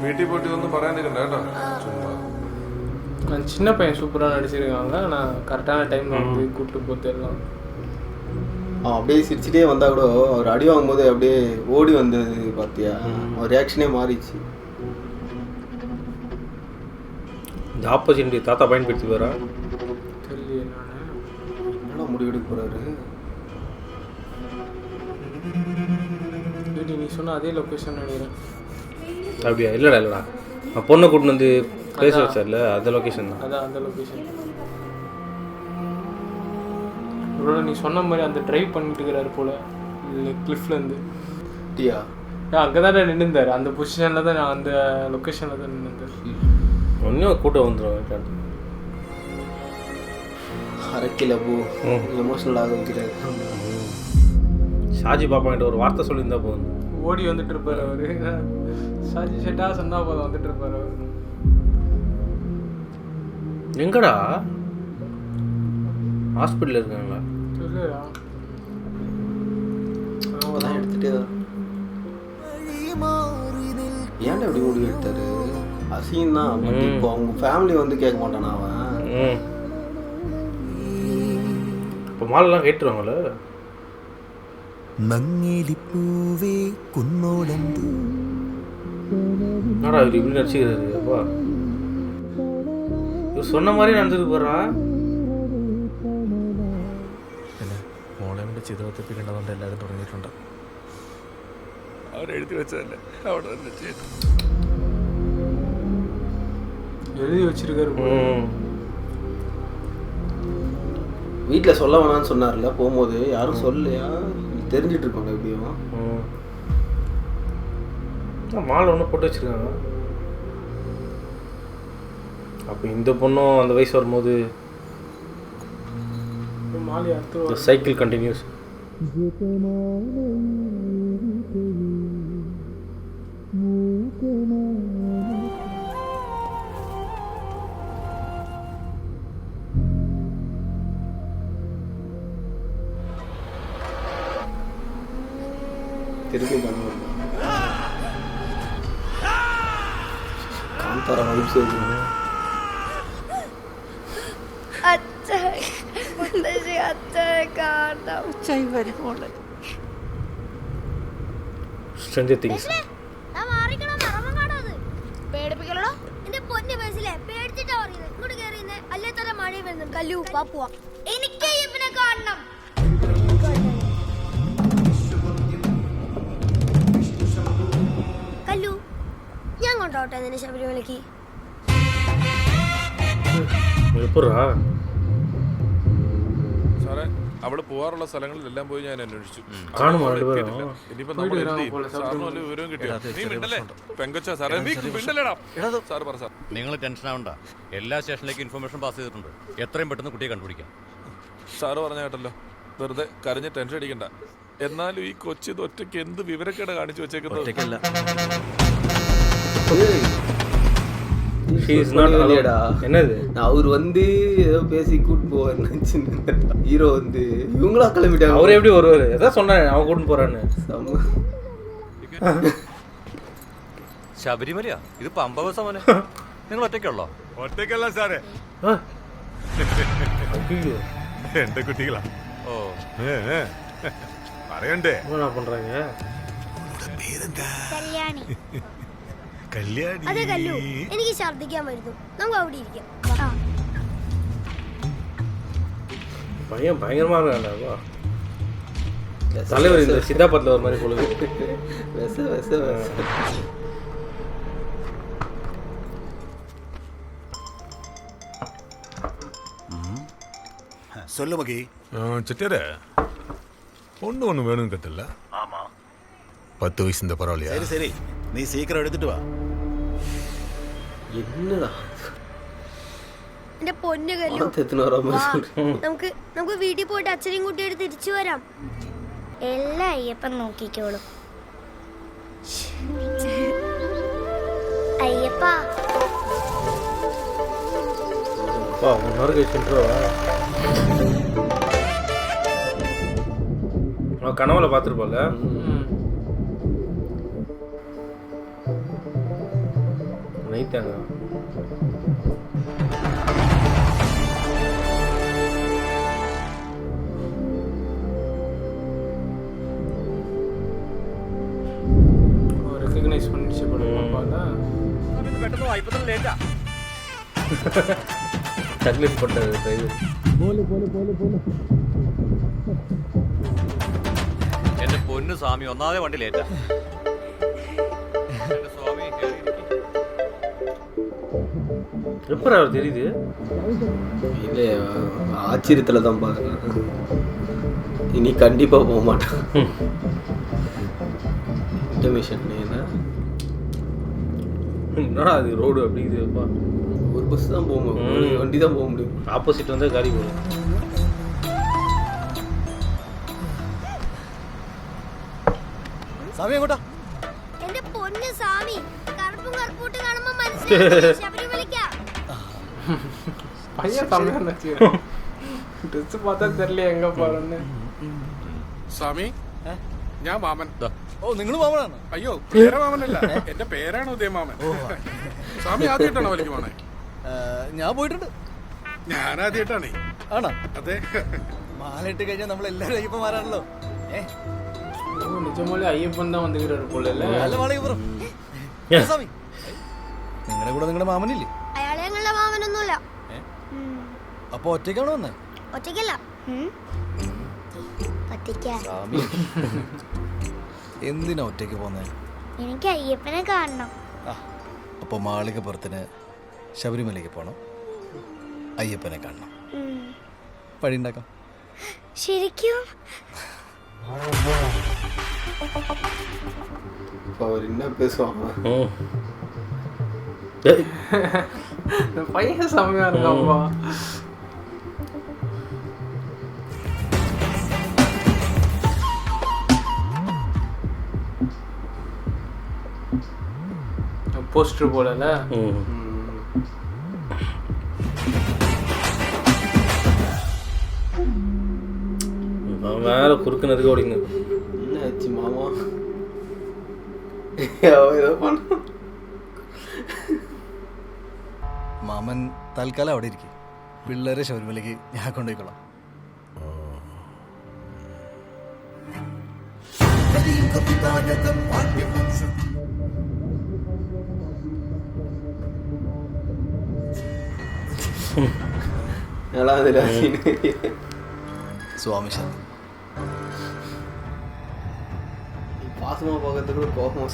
Speaker 8: വീട്ടിൽ പോയിട്ട് ഒന്നും പറയാനില്ല കേട്ടോ. ചുമ്മാ
Speaker 2: நான் சின்ன பையன் சூப்பராக நடிச்சிருக்காங்க. நான் கரெக்டான டைம் வந்து கூப்பிட்டு போட்டு எல்லாம்
Speaker 3: அவன் அப்படியே சிரிச்சிட்டே வந்தா கூட அவர் அடி வாங்கும்போது அப்படியே ஓடி வந்தது பார்த்தியா? அவர் ரியாக்ஷனே மாறிச்சு.
Speaker 1: இந்த ஆப்பர்ச்சுனிட்டி தாத்தா பயன்படுத்தி வரா
Speaker 2: தெரியல. நான்
Speaker 3: என்ன முடிவெடுக்க போறாரு?
Speaker 2: நீ சொன்ன அதே லொக்கேஷன் நினைக்கிறேன்.
Speaker 1: அப்படியா? இல்லைடா பொண்ணை கூட்டின்னு வந்து பேச வச்சார்ல, அந்த லொக்கேஷன் தான்.
Speaker 2: அதான் அந்த லொக்கேஷன். ஒருவேளை நீ சொன்ன மாதிரி அந்த ட்ரைவ் பண்ணிட்டு இருக்கிறாரு போல கிளிஃப்லேருந்து.
Speaker 3: டியா
Speaker 2: அங்கே தான் நின்றுந்தார். அந்த பொசிஷனில் தான் நான் அந்த லொக்கேஷனில் தான் நின்றுந்தார்.
Speaker 1: ஒன்றும் கூட்டம் வந்துடும்.
Speaker 3: அரைக்கில போ எமோஷனல் ஆக வைக்கிறாரு.
Speaker 1: ஷாஜி பாப்பா கிட்ட ஒரு வார்த்தை சொல்லியிருந்தா போதும்.
Speaker 2: ஓடி வந்துட்டு இருப்பார் அவரு. ஷாஜி ஷெட்டா சொன்னா போதும் வந்துட்டு இருப்பார் அவரு.
Speaker 1: எங்கடா? ஹாஸ்பிட்டல் இருக்காங்களா?
Speaker 2: சொல்லுடா.
Speaker 3: அவதான் எடுத்துட்டே வர. ஏன்டா இப்படி ஓடி எடுத்தாரு? அசிங்கம் தான். பட் இப்போ அவங்க ஃபேமிலி வந்து கேட்க மாட்டானா அவன்?
Speaker 1: இப்போ மாலெல்லாம் கேட்டுருவாங்கள?
Speaker 11: மங்கிலிப்பூவே குன்னோடந்து
Speaker 1: என்னடா இவர் இப்படி நடிச்சுக்கிறாரு? அப்பா இவர் சொன்ன மாதிரி நடந்துட்டு போறா.
Speaker 11: മോളെ കൊണ്ട് ചിതവത്തിപ്പിക്കേണ്ടതുകൊണ്ട് എല്ലാവരും തുടങ്ങിയിട്ടുണ്ട്.
Speaker 8: അവരെഴുതി വെച്ചതല്ലേ അവിടെ തന്നെ ചെയ്തു.
Speaker 2: எழுதி வச்சிருக்காரு.
Speaker 3: வீட்டில் சொல்ல வேணான்னு சொன்னார்ல போகும்போது. யாரும் சொல்லலையா? தெரிஞ்சிட்டு இருக்கோங்க எப்படியும்.
Speaker 1: மாலை ஒன்று போட்டு வச்சிருக்காங்க. அப்போ இந்த பொண்ணும் அந்த வயசு வரும்போது
Speaker 2: மாலி அடுத்து
Speaker 1: சைக்கிள் கண்டினியூஸ்.
Speaker 3: திருப்பி காந்தாரா வைப்ஸ் இருக்கு.
Speaker 5: അച്ചായി മുത്തശ്ശി അച്ചായെ കാണാം.
Speaker 9: ഉച്ചായി വരും മോളെ.
Speaker 1: Stranger Things.
Speaker 5: പേടിപ്പിക്കലോ എന്റെ പൊന്നു ബസ്സിലെ പേടിച്ചിട്ടാ പറയുന്നത്. ഇങ്ങോട്ട് കയറിയുന്നേ അല്ലേ തന്നെ മഴ വരുന്നു. കല്ലു പാപ്പുവാ എനിക്ക് ഇവനെ കാണണം. കല്ലു ഞാൻ കൊണ്ടോട്ടെ നിന്നെ ശബരിമലക്ക്?
Speaker 1: எப்படா?
Speaker 8: സാറേ അവള് പോവാറുള്ള സ്ഥലങ്ങളിലെല്ലാം പോയി ഞാൻ അന്വേഷിച്ചു.
Speaker 1: കാണുമോ
Speaker 8: അവളെ
Speaker 1: രണ്ടുപേരും?
Speaker 8: എത്തിയിട്ടില്ല. ഇനിയിപ്പോ നമ്മൾ എന്ത് ചെയ്യും? സാറിന് വല്ല വിവരവും കിട്ടിയോ? നീ മിണ്ടല്ലേ? പെങ്കൊച്ചാ സാറേ, നീ മിണ്ടല്ലേടാ? സാർ പറ സാർ.
Speaker 12: നിങ്ങൾ ടെൻഷൻ ആവണ്ട, എല്ലാ സ്റ്റേഷനിലേക്കും ഇൻഫർമേഷൻ പാസ് ചെയ്തിട്ടുണ്ട്. എത്രയും പെട്ടെന്ന് കുട്ടിയെ കണ്ടുപിടിക്കാം.
Speaker 8: സാറ് പറഞ്ഞ കേട്ടല്ലോ, വെറുതെ കരഞ്ഞ് ടെൻഷൻ അടിക്കണ്ട. എന്നാലും ഈ കൊച്ചി ഒറ്റയ്ക്ക് എന്ത് വിവരക്കേട് കാണിച്ചു വെച്ചേക്കുന്നത്?
Speaker 1: என்னது
Speaker 3: அவர் வந்து ஏதோ பேசி கூட்டு போவார்னு ஹீரோ வந்து இவங்களா கிளம்பிட்டாங்க.
Speaker 1: அவர் எப்படி வருவாரு? எதாவது சொன்னேன் அவன் கூட்டு போறான்னு.
Speaker 12: ശബരിമലയാ ഇത്? പമ്പ ബസ്സാമോനെ, നിങ്ങൾ ഒറ്റയ്ക്കുള്ളോ?
Speaker 13: ഒറ്റയ്ക്കല്ല സാറേ, എന്റെ കുട്ടികളാ.
Speaker 12: ഓ
Speaker 13: പറയണ്ടേ?
Speaker 1: என்ன பண்றாங்க?
Speaker 5: കല്യാണി.
Speaker 13: കല്യാണി.
Speaker 5: അതെ കല്ലു, എനിക്ക് ഛർദ്ദിക്കാൻ വരുന്നു. നമുക്ക് അവിടെ ഇരിക്കാം.
Speaker 1: பையன் பயங்கரமா இருக்காண்டா. தலைவர் இந்த சித்தாபத்தில் ஒரு மாதிரி பொழுது
Speaker 3: வெச வெச வெச.
Speaker 13: சொல்லு மகி. சிட்டியாரே, ஒண்ணு வேணும்னு கேட்டல. ஆமா, 10 வயசு இந்த பரவாயில்லையா?
Speaker 10: சரி சரி, நீ சீக்கிரம் எடுத்துட்டு வா.
Speaker 3: என்னடா
Speaker 5: എന്റെ പൊന്നു കല്ലു, നമുക്ക് വീട്ടിൽ പോയിട്ട് അച്ഛനെയും കുട്ടിയോട് തിരിച്ചു വരാം. എല്ലാം അയ്യപ്പൻ നോക്കിക്കോളും. അയ്യപ്പ
Speaker 1: முன்னாடி கழிச்சுருவா. கனவுல பார்த்துருப்போம்ல. நைட்டாங்க
Speaker 2: ரெகக்னைஸ் பண்ணிச்சு போடுவாங்க.
Speaker 12: പെട്ടെന്ന് വായ്പ ലേറ്റാ.
Speaker 1: ചക്ലേറ്റ് കൊണ്ടത് ഡ്രൈവർ.
Speaker 12: എന്റെ പൊന്നു സ്വാമി, ഒന്നാമതെ വണ്ടി ലേറ്റാ. സ്വാമി
Speaker 1: எப்படி அவர் தெரியுது?
Speaker 3: இல்லை, ஆச்சரியத்தில் தான் பாருங்க. இனி கண்டிப்பாக போக மாட்டான். இன்டர்மிஷன்
Speaker 1: என்னடா அது ரோடு அப்படி இதுப்பா.
Speaker 3: ஒரு பஸ் தான் போக முடியும், ஒரு வண்டி தான் போக முடியும்.
Speaker 1: ஆப்போசிட் வந்தால் காரி போகும்.
Speaker 10: சாமி எங்கோட்டா?
Speaker 5: എന്റെ പൊന്നു സ്വാമി, കറുപ്പും കറുപ്പൂട്ട് കാണുമ്പോ മനസ്സിലായി ശബരിമലയ്ക്കാ.
Speaker 2: பையன் தமிழ் நடிச்சிருக்கேன். ட்ரெஸ் பார்த்தா தெரியல எங்க போறேன்னு.
Speaker 14: സ്വാമി, ഞാൻ മാമൻ.
Speaker 10: ഓ, നിങ്ങൾ മാമനാണ്?
Speaker 14: അയ്യോ, പേരമാമനല്ല, എന്റെ പേരാണ് ഉദയമാമൻ. സ്വാമി ആദ്യമായിട്ടാണോ വലിയ പോണേ?
Speaker 10: ഞാൻ പോയിട്ടുണ്ട്.
Speaker 14: ഞാൻ ആദ്യമായിട്ടാണേ.
Speaker 10: ആണോ?
Speaker 14: അതെ.
Speaker 10: മാലയിട്ട് കഴിഞ്ഞാൽ നമ്മൾ എല്ലാവരും അയ്യപ്പന്മാരാണല്ലോ.
Speaker 2: நிஜமாலே ஐயப்பன் தான் வந்துக்கிறாரு போல.
Speaker 10: അല്ല മാളയ്യപ്പുറം സ്വാമി, നിങ്ങളുടെ കൂടെ നിങ്ങളുടെ മാമനില്ലേ?
Speaker 5: അയാളെ ഞങ്ങളുടെ മാമനൊന്നുമില്ല.
Speaker 10: അപ്പൊ ഒറ്റയ്ക്കാണോ വന്നേ?
Speaker 5: ഒറ്റയ്ക്കല്ല, ഒറ്റയ്ക്കാ.
Speaker 10: സ്വാമി, എന്തിനാ ഒറ്റയ്ക്ക് പോന്നേ?
Speaker 5: എനിക്ക് അയ്യപ്പനെ കാണണം.
Speaker 10: അപ്പൊ മാളികപ്പുറത്തിന് ശബരിമലയ്ക്ക് പോണം, അയ്യപ്പനെ കാണണം. വഴി ഉണ്ടാക്കാം.
Speaker 5: ശരിക്കും?
Speaker 3: அவர் என்ன பேசுவாங்க?
Speaker 2: பையன் செம்மையா இருக்காப்பா. போஸ்டர் போடல.
Speaker 1: மேலே குறுக்குனதுக்கு ஓடிங்க.
Speaker 3: என்ன ஆச்சு மாமா? ஏதோ பண்ண.
Speaker 10: മാമൻ തൽക്കാലം അവിടെ ഇരിക്കും. പിള്ളേരെ ശബരിമലയ്ക്ക് ഞാൻ കൊണ്ടുപോയിക്കോളാം. சுவாமி சார்,
Speaker 3: பாசமா பார்க்கறதுக்கு கூட கோபம்.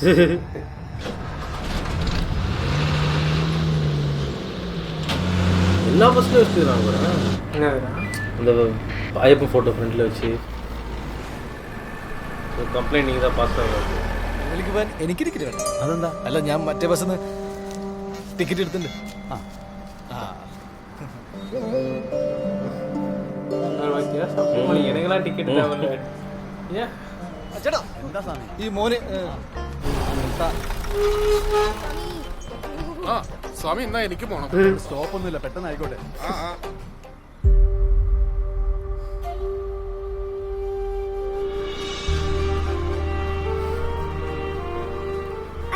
Speaker 1: எல்லா பஸ்லையும் வச்சுக்கிறாங்க.
Speaker 2: என்ன
Speaker 1: அந்த ஐயப்பன் ஃபோட்டோ ஃப்ரண்டில் வச்சு കംപ്ലൈന്റ് ചെയ്താൽ പാസ്സാകും.
Speaker 10: ശബരിമലയ്ക്ക് പോകാൻ എനിക്ക് ടിക്കറ്റ് വേണം. അതെന്താ? അല്ല ഞാൻ മറ്റേ ബസ്സിൽ നിന്ന് ടിക്കറ്റ് എടുത്തിട്ടുണ്ട്. ആ ആ
Speaker 2: எனக்கெல்லாம் டிக்கெட் தேவையில்ல. ஏன்
Speaker 10: ചേട്ടാ ഈ മോന്
Speaker 14: ആ സ്വാമി എന്നാ എനിക്ക് പോണം.
Speaker 10: സ്റ്റോപ്പൊന്നുമില്ല, പെട്ടെന്ന് ആയിക്കോട്ടെ.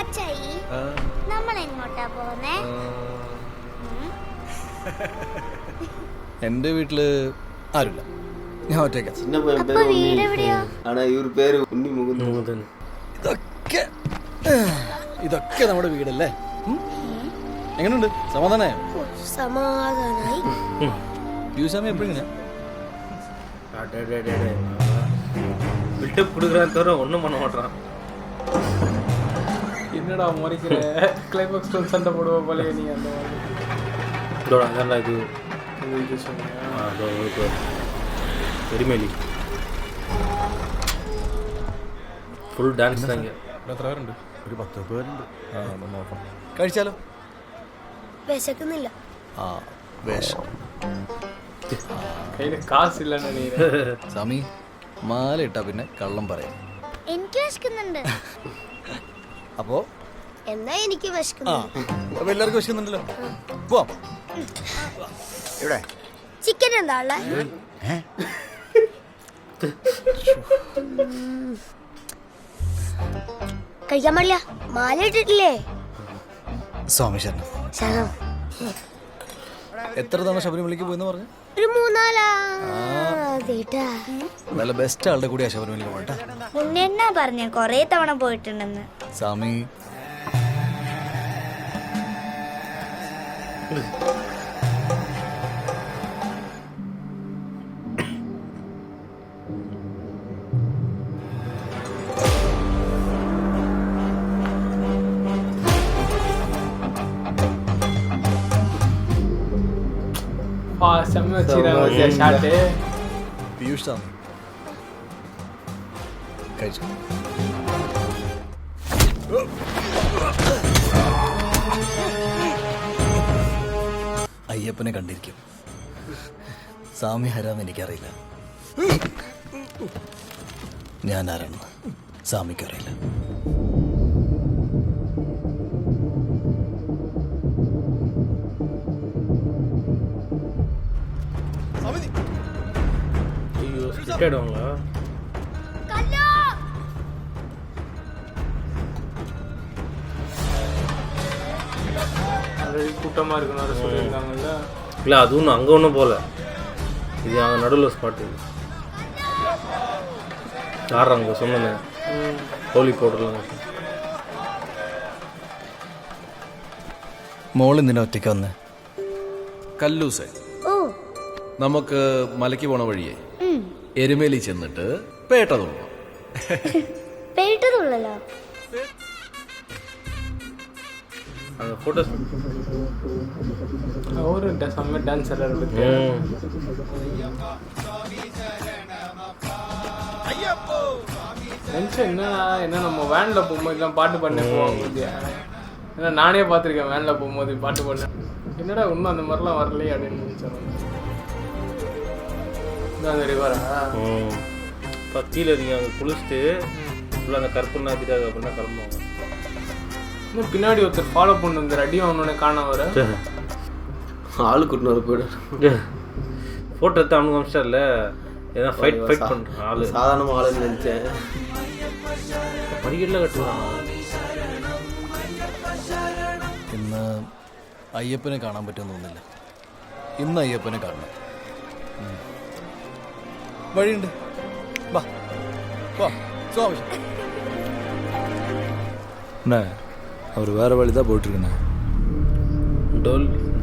Speaker 5: അച്ചായി നമ്മൾ എങ്ങോട്ടാ പോകുന്നേ?
Speaker 10: എൻ്റെ വീട്ടില് ആരുമില്ല, ഞാൻ ഒറ്റയ്ക്ക.
Speaker 3: சின்ன பையன் பேர் உண்ணி. ஆனா இவர் பேரு உண்ணி முகுந்தன்.
Speaker 10: ഇതൊക്കെ നമ്മുടെ വീടല്ലേ? എങ്ങനെയുണ്ട്? സമാധാനായോ?
Speaker 5: സമാധാനായി.
Speaker 10: യൂസാമി എപ്പോഴിങ്ങനെ
Speaker 1: பில்டப் கொடுக்குறான்னு தவிர ஒன்றும் பண்ண மாட்டான்.
Speaker 2: என்னடா முறைக்கிற? கிளைமாக்ஸ் சண்டை போடுவ போல நீ அந்த மாதிரி.
Speaker 1: இதோட அதான் இது
Speaker 2: இது சொன்னியா?
Speaker 1: എരുമേലി ഫുൾ ഡാൻസ് താങ്ക.
Speaker 10: എത്ര പേരുണ്ട്? ഒരു 10 പേരുണ്ട്. ആ നോക്കാം. കഴിച്ചാലോ?
Speaker 5: വിശക്കുന്നില്ല.
Speaker 10: ആ വേഷം
Speaker 2: കയ്യിൽ കാശില്ലെന്ന് നീ.
Speaker 10: സ്വാമി മാല ഇട്ടാ പിന്നെ കള്ളം പറയാം.
Speaker 5: എനിക്ക് വിശക്കുന്നുണ്ട്.
Speaker 10: അപ്പോ
Speaker 5: എന്നാ എനിക്ക് വിശക്കുന്നുണ്ട്.
Speaker 10: അപ്പൊ എല്ലാവർക്കും വിശക്കുന്നുണ്ടല്ലോ, പോവാം. ഇവിടെ
Speaker 5: ചിക്കൻ എന്താ ഉള്ളെ? കഴിക്കാൻ പാടില്ല, മാല ഇട്ടിട്ടില്ലേ?
Speaker 10: സ്വാമി ശരണം.
Speaker 5: ശരണം.
Speaker 10: എത്ര തവണ ശബരിമലയ്ക്ക് പോയെന്ന് പറഞ്ഞു?
Speaker 5: ഒരു 3-4.
Speaker 10: നല്ല ബെസ്റ്റ് ആളുടെ കൂടിയാ ശബരിമലയ്ക്ക് പോകട്ടെ.
Speaker 5: മുന്നെന്നാ പറഞ്ഞ കൊറേ തവണ പോയിട്ടുണ്ടെന്ന്.
Speaker 10: സ്വാമി
Speaker 2: செம்ம வச்சுக்கிறாங்க ஷாட்டு.
Speaker 10: പീയൂഷ് സ്വാമി കഴിച്ചു. അയ്യപ്പനെ കണ്ടിരിക്കും. സ്വാമി ആരാന്ന് എനിക്കറിയില്ല, ഞാൻ ആരാണെന്ന് സ്വാമിക്കറിയില്ല.
Speaker 1: ஐயோ ஸ்கிட் ஆயிடுவாங்களா?
Speaker 2: கூட்டமா இருக்கணும் சொல்லியிருக்காங்கல்ல.
Speaker 1: இல்லை அது ஒன்றும் அங்கே ஒன்றும் போகல, இது அங்கே நடுவில் ஸ்பாட்டு ஆடுறாங்க சொன்னேன் ஹோலி பவுடர்லாம்.
Speaker 10: മോളെന്തിനാ ഒറ്റയ്ക്ക് വന്നേ?
Speaker 7: കല്ലൂസേ, നമുക്ക് മലയ്ക്ക് പോണ വഴിയേ എരുമേലി ചെന്നിട്ട് പേട്ട തുള്ളണം.
Speaker 5: പേട്ട തുള്ളലോ?
Speaker 1: அந்த ஃபோட்டோஸ்
Speaker 2: அவரு செம்ம டான்ஸர் இருக்கு. என்ன நம்ம வேன்ல போகும்போது எல்லாம் பாட்டு பண்ண போவாங்க. ஏன்னா நானே பார்த்துருக்கேன் வேன்ல போகும்போது பாட்டு பண்ண. என்னடா இன்னும் அந்த மாதிரிலாம் வரலையே அப்படின்னு நினைச்சேன். அந்த ரிவரா
Speaker 1: இப்போ கீழே இருக்கீங்க, அங்கே குளிச்சுட்டு ஃபுல்லாக அந்த கருப்புலாம் ஆக்கிட்டு அப்படின்னா கிளம்புவாங்க.
Speaker 2: இன்னும் பின்னாடி ஒருத்தர் ஃபாலோ பண்ணு வந்து ரெடி ஆகணுன்னு காண வர
Speaker 3: ஆளு கூட்டினு போய்டு
Speaker 1: ஃபோட்டோ எடுத்து அவனுக்கு அமிச்சிட்டார்ல, ஏதாவது ஃபைட் பண்ணுறான் ஆளு.
Speaker 3: சாதாரண ஆளுன்னு நினச்சேன்.
Speaker 1: படிக்கட்டில் கட்டுவான்.
Speaker 10: ഇന്ന് അയ്യപ്പനെ കാണാൻ പറ്റുമെന്ന് തോന്നുന്നില്ല. ഇന്ന് അയ്യപ്പനെ കാണണം. വഴിയുണ്ട്, വാ വാ. സ്വാമി அண்ணா அவர் வேறு வழி தான் போயிட்டுருக்குண்ணே.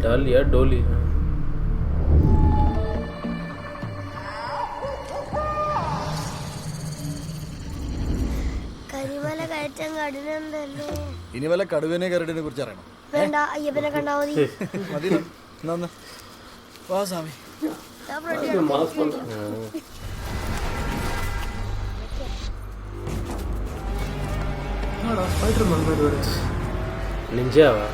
Speaker 1: டாலியா டோலி
Speaker 5: കരിമല കയറ്റം കഠിനന്തല്ലോ.
Speaker 10: ഇനി വല്ല കടുവനെ കരടിനെ കുറിച്ച് അറിയണം?
Speaker 5: വേണ്ട, അയ്യപ്പനെ കണ്ടാ മതി.
Speaker 10: മതി. എന്നാ വാ സ്വാമി.
Speaker 3: மாஸ் பண்றான்.
Speaker 2: ஸ்பைடர்மேன் மாதிரி வருது.
Speaker 1: நிஞ்சாவா?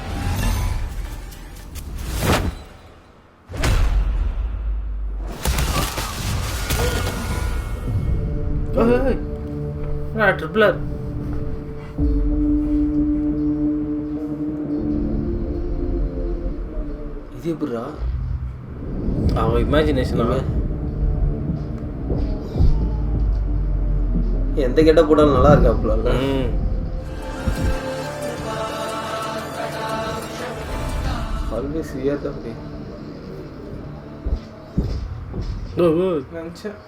Speaker 1: ட்ரிபிளர்
Speaker 3: இது எப்படிடா?
Speaker 1: அவன் இமேஜினேஷன். அவன்
Speaker 3: எந்த கெட்ட போட்டாலும் நல்லா இருக்காப்புல. ஆல்வேஸ் வியர் தான் அப்படி
Speaker 2: நினச்சேன்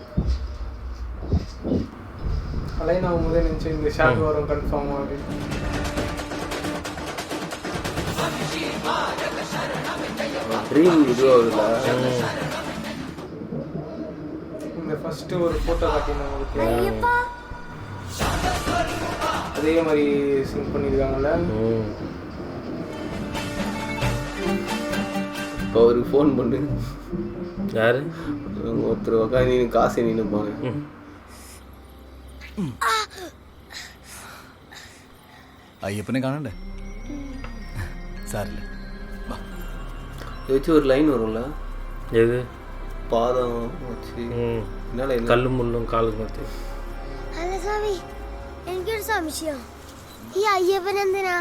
Speaker 2: அலைன் ஆகும்போதே நினச்சேன் இந்த ஷாட் வரும் கன்ஃபார்மாக அப்படின்னு.
Speaker 3: ட்ரீம் இது ஆகுதுல.
Speaker 2: இந்த ஃபர்ஸ்ட் ஒரு ஃபோட்டோ காட்டினாங்க, அதே மாதிரி சிங்க் பண்ணியிருக்காங்கல்ல.
Speaker 3: இப்போ அவருக்கு ஃபோன் பண்ணு.
Speaker 1: யாரு?
Speaker 3: ஒருத்தர் உட்காந்து நீ காசு நின்றுப்பாங்க.
Speaker 10: അയ്യപ്പനെ കാണണ്ടേ? സാരില്ല.
Speaker 3: வச்சு ஒரு லைன் வரும்ல,
Speaker 1: எது?
Speaker 3: பாதம் வச்சு என்னால
Speaker 1: கல்லும் முள்ளும் காலுக்கு மத்தி.
Speaker 5: അല്ല സ്വാമി, എനിക്കൊരു സംശയം. ഈ അയ്യപ്പൻ എന്തിനാ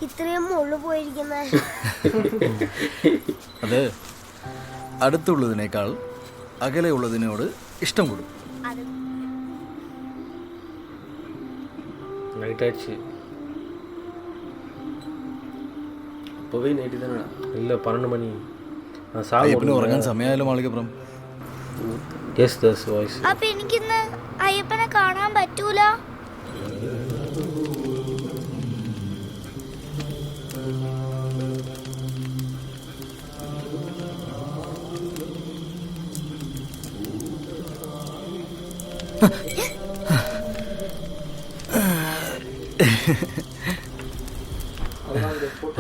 Speaker 5: ഇത്രയും മുള്ളു പോയിരിക്കുന്നത്?
Speaker 10: അത് അടുത്തുള്ളതിനേക്കാൾ അകലെയുള്ളതിനോട് ഇഷ്ടം കൂടും.
Speaker 1: நைட் ஆச்சு.
Speaker 3: அப்போவே நைட்டு தானே?
Speaker 1: இல்லை 12 மணி. நான்
Speaker 10: അയ്യപ്പന് ഉറങ്ങാൻ സമയമായാലും മാളികപ്പുറം.
Speaker 1: Yes this voice.
Speaker 5: അപ്പൊ എനിക്കിന്ന് അയ്യപ്പനെ കാണാൻ പറ്റൂല?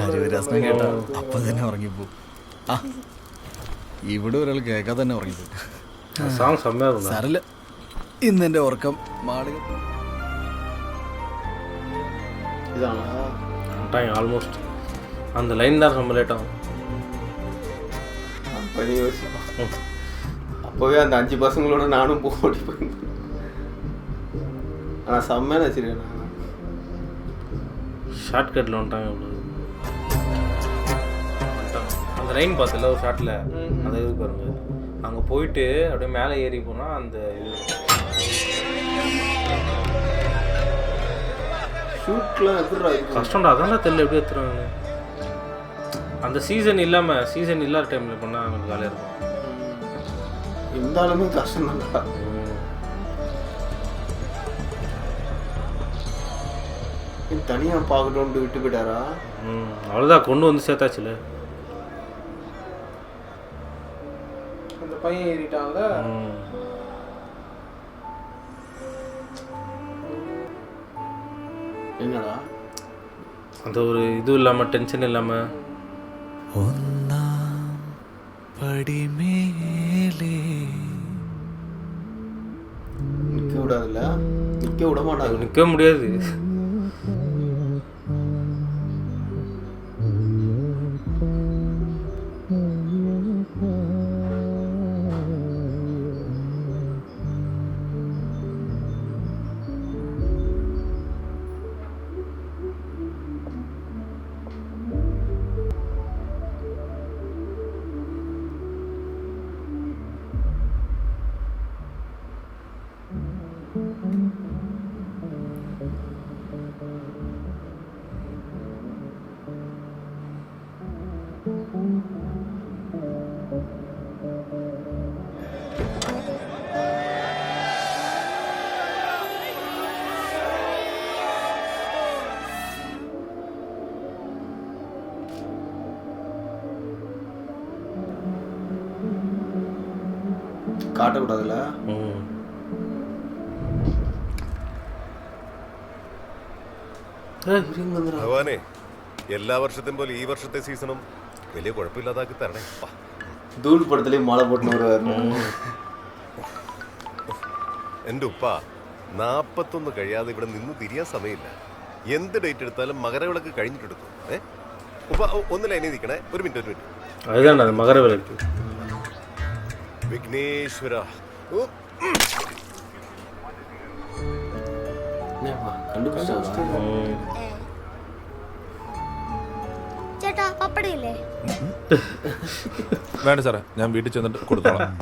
Speaker 10: ഹരിവരാസനം കേട്ടാ അപ്പൊ തന്നെ ഉറങ്ങിപ്പോ. ആ ഇവിടെ ഒരാൾ കേൾക്കാതെ തന്നെ ഉറങ്ങിപ്പോ. സാരല്ല, ഇന്ന് എന്റെ ഉറക്കം മാളിക
Speaker 1: ஆல்மோஸ்ட் அந்த லைன் தான் ரொம்ப லேட் ஆகும்.
Speaker 3: அப்போவே அந்த 5 பசங்களோட நானும் ஓடி போயிருந்தேன். ஆனால் செம்மையான வச்சிருக்கேன்.
Speaker 1: ஷார்ட்கட்டில் வந்துட்டாங்க. அந்த லைன் பார்த்தல ஒரு ஷார்ட்டில் அந்த இது பாருங்க, அங்கே போயிட்டு அப்படியே மேலே ஏறி போனால் அந்த
Speaker 3: ஷூட்லாம் எப்படி
Speaker 1: கஷ்டம்டா. அதான் தெரியல எப்படி எடுத்துருவாங்க. அந்த சீசன் இல்லாத டைமில் பண்ணால் அவங்களுக்கு ஜாலியாக இருக்கும்.
Speaker 3: இருந்தாலுமே கஷ்டம் தான்டா. தனியாக பார்க்கணும்னு விட்டு போயிட்டாரா?
Speaker 1: அவ்வளோதான், கொண்டு வந்து சேர்த்தாச்சுல.
Speaker 2: அந்த பையன் ஏறிட்டாங்க.
Speaker 3: என்னடா
Speaker 1: அந்த ஒரு இது இல்லாமல் டென்ஷன் இல்லாமல்
Speaker 11: ഒന്നാം പടിമേലേ
Speaker 3: நிற்க விடாதுல்ல, நிற்க விட மாட்டாங்க.
Speaker 1: நிற்க முடியாது.
Speaker 3: കാട്ടக்கூடாதுல.
Speaker 15: ഭഗവാനെ, എല്ലാ വർഷത്തെയും പോലെ ഈ വർഷത്തെ സീസണും വലിയ കുഴപ്പമില്ലാതാക്കി തരണേ.
Speaker 3: ധൂൾ പടത്തിലേയും മാല പോട്ടുന്ന വരുവായിരുന്നു.
Speaker 15: എൻ്റെ ഉപ്പ 41 കഴിയാതെ ഇവിടെ നിന്ന് തിരിയാൻ സമയമില്ല. എന്ത് ഡേറ്റ് എടുത്താലും മകരവിളക്ക് കഴിഞ്ഞിട്ടെടുക്കും. ഉപ്പ ഒന്ന് ലൈനിൽ നിൽക്കണേ. ഒരു മിനിറ്റ്.
Speaker 1: അതുകൊണ്ടാണ് മകരവിളക്ക്.
Speaker 15: വിഘ്നേശ്വര
Speaker 5: ചേട്ടാ പപ്പടയില്ലേ?
Speaker 8: വേണ്ട സാറേ, ഞാൻ വീട്ടിൽ ചെന്നിട്ട് കൊടുത്തോളാം.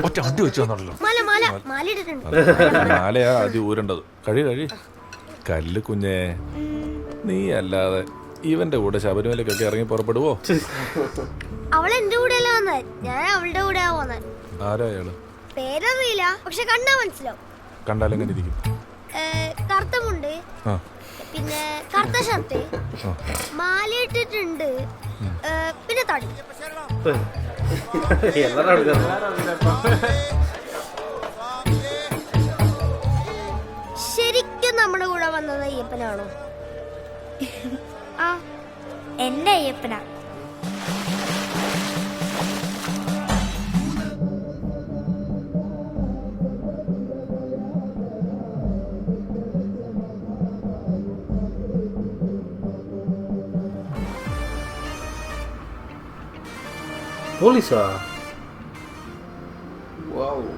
Speaker 8: ഒറ്റ അടി വെച്ച് തന്നല്ലോ. മാലയാ ആദ്യം ഊരേണ്ടത്. കഴി കല്ല് കുഞ്ഞേ, നീ അല്ലാതെ ഇവന്റെ കൂടെ ശബരിമലക്കൊക്കെ ഇറങ്ങി പുറപ്പെടുവോ?
Speaker 5: അവൾ എന്റെ കൂടെ അല്ല വന്നത്, ഞാൻ അവളുടെ കൂടെ വന്നത്.
Speaker 8: ആരാ അയാള്?
Speaker 5: പേരറിയില്ല, പക്ഷെ കണ്ടാ മനസ്സിലാവും.
Speaker 8: കണ്ടാലെങ്ങനെ ഇരിക്കും?
Speaker 5: കറുത്ത മുണ്ട്, പിന്നെ കറുത്ത ഷർട്ട്, മാലയിട്ടിട്ടുണ്ട്, പിന്നെ തടി. ശരിക്കും നമ്മുടെ കൂടെ വന്നത് അയ്യപ്പനാണോ? ആ, എന്റെ അയ്യപ്പനാ.
Speaker 1: പോലീസാ?
Speaker 3: വാവ്,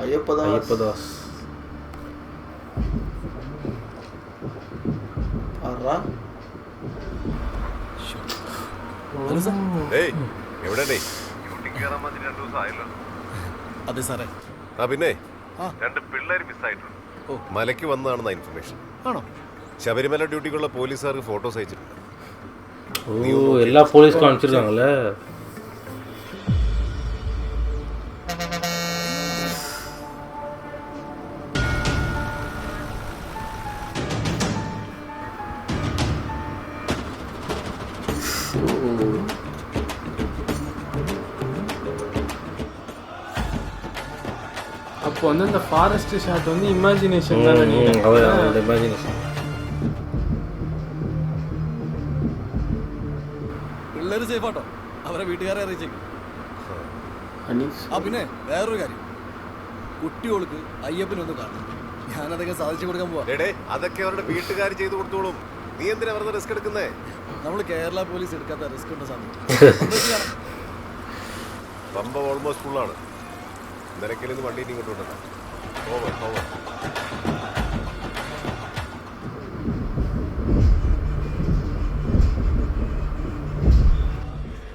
Speaker 3: അയ്യപ്പദാസ്.
Speaker 10: അതെ സാറേ.
Speaker 15: പിന്നെ 2 പിള്ളേർ മിസ്സായിട്ടുണ്ട്. മലയ്ക്ക് വന്നതാണെന്ന ഇൻഫർമേഷൻ. ആണോ? ശബരിമല ഡ്യൂട്ടിക്കുള്ള പോലീസുകാർക്ക് ഫോട്ടോസ് അയച്ചിട്ടുണ്ട്.
Speaker 1: എല്ലാ പോലീസ് കാണിച്ചിരുന്നാണല്ലേ.
Speaker 2: அப்போ வந்து இந்த ஃபாரஸ்ட் ஷாட் வந்து இமேஜினேஷன் தான் நினைக்கிறேன்.
Speaker 1: அவரோட இமேஜினேஷன்.
Speaker 10: പിള്ളേർ സേഫ് ആട്ടോ, അവരെ വീട്ടുകാരെ അറിയിച്ചേക്കും. ആ പിന്നെ വേറൊരു കാര്യം, കുട്ടികൾക്ക് അയ്യപ്പനൊന്ന് കാണും. ഞാനതൊക്കെ സാധിച്ചു കൊടുക്കാൻ പോവാ.
Speaker 15: അതൊക്കെ അവരുടെ വീട്ടുകാർ ചെയ്തു കൊടുത്തോളും. നീ എന്തിനാ വെറുതെ റിസ്ക് എടുക്കുന്നേ?
Speaker 10: നമ്മൾ കേരള പോലീസ് എടുക്കാത്ത റിസ്ക് ഉണ്ട് സമയം.
Speaker 15: പമ്പ ഓൾമോസ്റ്റ് ഫുള്ളാണ്. നിരക്കിൽ നിന്ന് വണ്ടി ഇങ്ങോട്ട് വിടണ്ട. ഓവർ.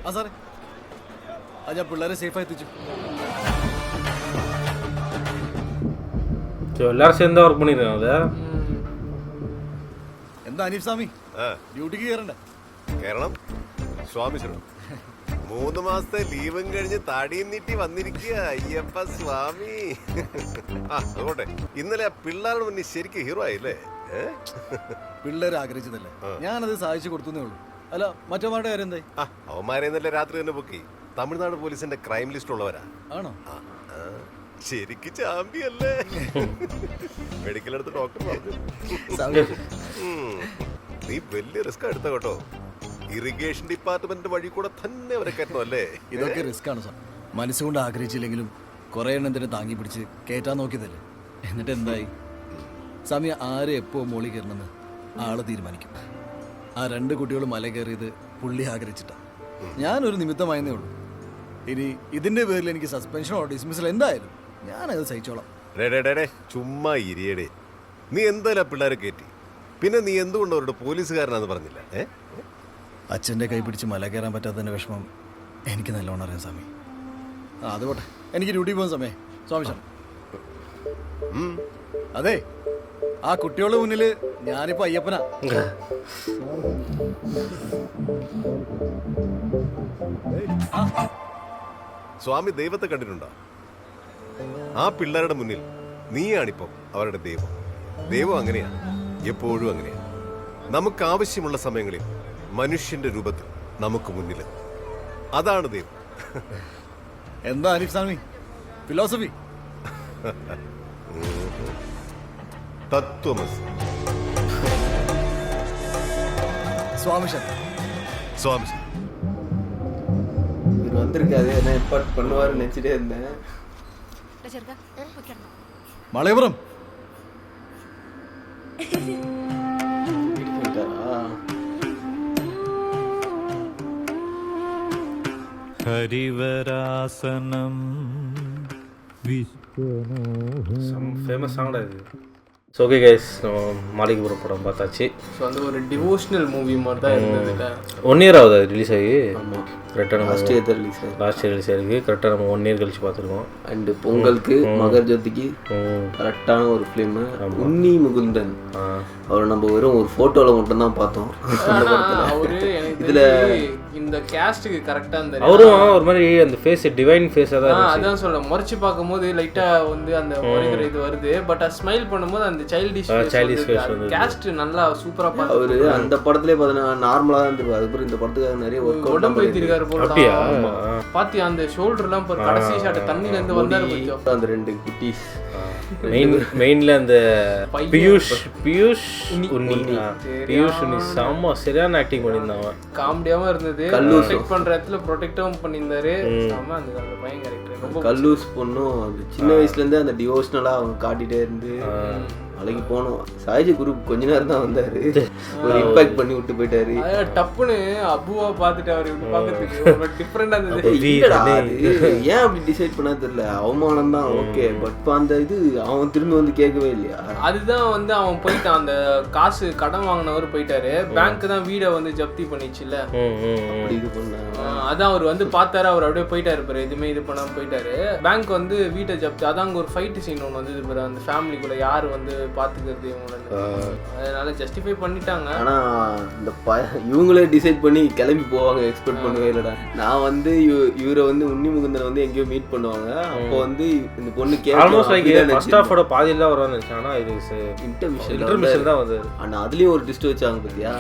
Speaker 10: ആ സാറേ, ഞാൻ പിള്ളേരെ സേഫായി എത്തിച്ചു.
Speaker 1: எல்லாரும் சேர்ந்து ஒர்க் பண்ணிருக்காங்க.
Speaker 10: എന്താ അനീഫ് സ്വാമി, ഡ്യൂട്ടിക്ക് കയറണ്ടേ?
Speaker 15: കേരളം സ്വാമി ശരണം. 3 മാസത്തെ ലീവും കഴിഞ്ഞ് താടിയും നീട്ടി വന്നിരിക്കുക അയ്യപ്പ സ്വാമി. അതുകൊണ്ടേ ഇന്നലെ ആ പിള്ളേരുടെ മുന്നിൽ ശരിക്കും ഹീറോ ആയില്ലേ?
Speaker 10: പിള്ളേർ ആഗ്രഹിച്ചതല്ലേ, ഞാനത് സാധിച്ചു കൊടുത്തേ ഉള്ളൂ. അല്ല, മറ്റവന്മാരുടെ കാര്യം എന്തായി?
Speaker 15: അവന്മാരെ ഇന്നലെ രാത്രി തന്നെ പൊക്കി. തമിഴ്നാട് പോലീസിന്റെ ക്രൈം ലിസ്റ്റ് ഉള്ളവരാ.
Speaker 10: ആണോ?
Speaker 15: ശരിക്കും ചാമ്പിയല്ലേ? മെഡിക്കൽ എടുത്ത് ഡോക്ടർ പറഞ്ഞു നീ വലിയ റിസ്ക് എടുത്ത കേട്ടോ. ഇറിഗേഷൻ ഡിപ്പാർട്ട്മെന്റ് വഴി കൂടെ തന്നെ അവരെ കയറ്റണം അല്ലേ?
Speaker 10: ഇതൊക്കെ റിസ്ക് ആണ് സാർ. മനസ്സുകൊണ്ട് ആഗ്രഹിച്ചില്ലെങ്കിലും കുറെ എണ്ണത്തിന് താങ്ങി പിടിച്ച് കയറ്റാൻ നോക്കിയതല്ലേ. എന്നിട്ട് എന്തായി? സമയം ആരെ എപ്പോ മോളി കയറണമെന്ന് ആള് തീരുമാനിക്കും. ആ 2 കുട്ടികൾ മല കയറിയത് പുള്ളി ആഗ്രഹിച്ചിട്ടാ. ഞാനൊരു നിമിത്തമായെന്നേ ഉള്ളൂ. ഇനി ഇതിന്റെ പേരിൽ എനിക്ക് സസ്പെൻഷനോ ഡിസ്മിസൽ എന്തായാലും ഞാനത് സഹിച്ചോളാം.
Speaker 15: ചുമ്മാ ഇരിയടേ. നീ എന്തായാലും പിള്ളേരെ കയറ്റി. പിന്നെ നീ എന്തുകൊണ്ട് അവരുടെ പോലീസുകാരനാന്ന് പറഞ്ഞില്ല?
Speaker 10: അച്ഛൻ്റെ കൈ പിടിച്ച് മല കയറാൻ പറ്റാത്തതിൻ്റെ വിഷമം എനിക്ക് നല്ലോണം അറിയാം സ്വാമി. അത് പോട്ടെ, എനിക്ക് ഡ്യൂട്ടി പോകുന്ന സമയം. സ്വാമി സാർ, അതെ, ആ കുട്ടികളുടെ മുന്നിൽ ഞാനിപ്പോൾ അയ്യപ്പനാ.
Speaker 15: സ്വാമി ദൈവത്തെ കണ്ടിട്ടുണ്ടോ? ആ പിള്ളേരുടെ മുന്നിൽ നീയാണിപ്പം അവരുടെ ദൈവം. ദൈവം അങ്ങനെയാണ്, എപ്പോഴും അങ്ങനെയാണ്. നമുക്ക് ആവശ്യമുള്ള സമയങ്ങളിൽ മനുഷ്യന്റെ രൂപത്തിൽ നമുക്ക് മുന്നിൽ. അതാണ് ദൈവം.
Speaker 10: എന്താ അനീഫ് സ്വാമി ഫിലോസഫി?
Speaker 15: തത്വമസി.
Speaker 10: സ്വാമി ശരണം.
Speaker 15: സ്വാമി
Speaker 3: வந்திருக்காது என்ன ஏற்பாடு பண்ணுவாருன்னு நினச்சிட்டே இருந்தேன்.
Speaker 10: மலையபுரம்
Speaker 11: ஹரிவராசனம்
Speaker 1: ஃபேமஸ் சாங்கடா இது. ஸோ ஓகே கைஸ், மாளிகைபுரம் படம் பார்த்தாச்சு.
Speaker 2: ஸோ அந்த ஒரு டிவோஷனல் மூவி மாதிரி தான் இருந்தது.
Speaker 1: 1 year ஆகுது ரிலீஸ் ஆகி. கரெக்டாக நம்ம
Speaker 3: லாஸ்ட் இயர் ரிலீஸ்
Speaker 1: ஆகிருக்கு. கரெக்டாக நம்ம 1 year கழிச்சு பார்த்துருக்கோம்.
Speaker 3: அண்டு பொங்கலுக்கு மகர் ஜோதிக்கு கரெக்டான ஒரு ஃபிலிம். உன்னி முகுந்தன் அவரை நம்ம வெறும் ஒரு ஃபோட்டோவில் மட்டும்தான் பார்த்தோம்.
Speaker 2: அவரு இதில் இந்த கேஸ்ட்டுக்கு கரெக்டாக அந்த
Speaker 1: அவரும் ஒரு மாதிரி அந்த ஃபேஸ் டிவைன் ஃபேஸாக தான்.
Speaker 2: அதான் சொல்ல முறைச்சு பார்க்கும்போது லைட்டாக வந்து அந்த முறைகிற இது வருது. பட் ஸ்மைல் பண்ணும்போது அந்த சைல்டிஷ் ஃபேஸ் வந்து கேஸ்ட் நல்லா சூப்பராக பார்த்து.
Speaker 3: அவரு அந்த படத்துலேயே பார்த்தீங்கன்னா நார்மலாக தான் இருந்திருக்கும். அதுக்கப்புறம் இந்த படத்துக்காக நிறைய
Speaker 2: உடம்பு ஏற்றிருக்காரு போல. பாத்தியா அந்த ஷோல்டர்லாம் கடைசி ஷாட் தண்ணில இருந்து வந்தாரு.
Speaker 3: அந்த 2 குட்டீஸ்
Speaker 1: மெயின்ல அந்த பியூஷ் உன்னி செம்ம சரியான ஆக்டிங் பண்ணியிருந்தாங்க.
Speaker 2: காமெடியாவும் இருந்தது. ப்ரொடெக்ட் பண்ற இடத்துல ப்ரொடெக்டும் பண்ணியிருந்தாரு. செம்ம அந்த பையன் கேரக்டர் ரொம்ப.
Speaker 3: கல்லூஸ் பொண்ணும் அது சின்ன வயசுல இருந்தே அந்த டிவோஷனலா அவங்க காட்டிட்டே இருந்து நாளைக்கு போனோம். சாய்ஜி குரூப் கொஞ்ச நேரம் தான் வந்தாரு, ஒரு இம்பாக்ட் பண்ணி விட்டு போயிட்டாரு.
Speaker 2: டப்புன்னு அபுவா பார்த்துட்டு அவர் இப்படி பார்க்கறதுக்கு டிஃப்ரெண்டா இருந்தது.
Speaker 3: ஏன் அப்படி டிசைட் பண்ணா தெரியல. அவமானம் தான் ஓகே, பட் அந்த இது அவன் திரும்பி வந்து கேட்கவே இல்லையா?
Speaker 2: அதுதான் வந்து அவன் போயிட்டான். அந்த காசு கடன் வாங்கினவர் போயிட்டாரு. பேங்க் தான் வீடை வந்து ஜப்தி பண்ணிச்சுல்ல.
Speaker 3: அப்படி இது பண்ண
Speaker 2: அதான் அவர் வந்து பார்த்தாரு. அவர் அப்படியே போயிட்டாரு பாரு, எதுவுமே இது பண்ணாம போயிட்டாரு. பேங்க் வந்து வீட்டை ஜப்தி. அதான் அங்கே ஒரு ஃபைட் சீன் ஒன்று வந்து பாரு, அந்த ஃபேமிலிக்குள்ள யார் வந்து பாத்துக்கிறது இவங்கள. அதனால ஜஸ்டிஃபை பண்ணிட்டாங்க.
Speaker 3: ஆனா இந்த இவங்களே டிசைட் பண்ணி கிளம்பி போவாங்க எக்ஸ்பெக்ட் பண்ணவே இல்லடா. நான் வந்து இவரை வந்து உன்னி முகுந்தனை வந்து எங்கேயோ மீட் பண்ணுவாங்க. அப்போ வந்து இந்த பொண்ணு
Speaker 1: ஆல்மோஸ்ட் லைக் ஃபர்ஸ்ட் ஹாஃபோட பாதியில தான் வருவான்னு நினைச்சேன். ஆனா இது இன்டர்மிஷன் தான் வந்து.
Speaker 3: ஆனா அதுலயும் ஒரு ட்விஸ்ட் வச்சாங்க பாத்தியா?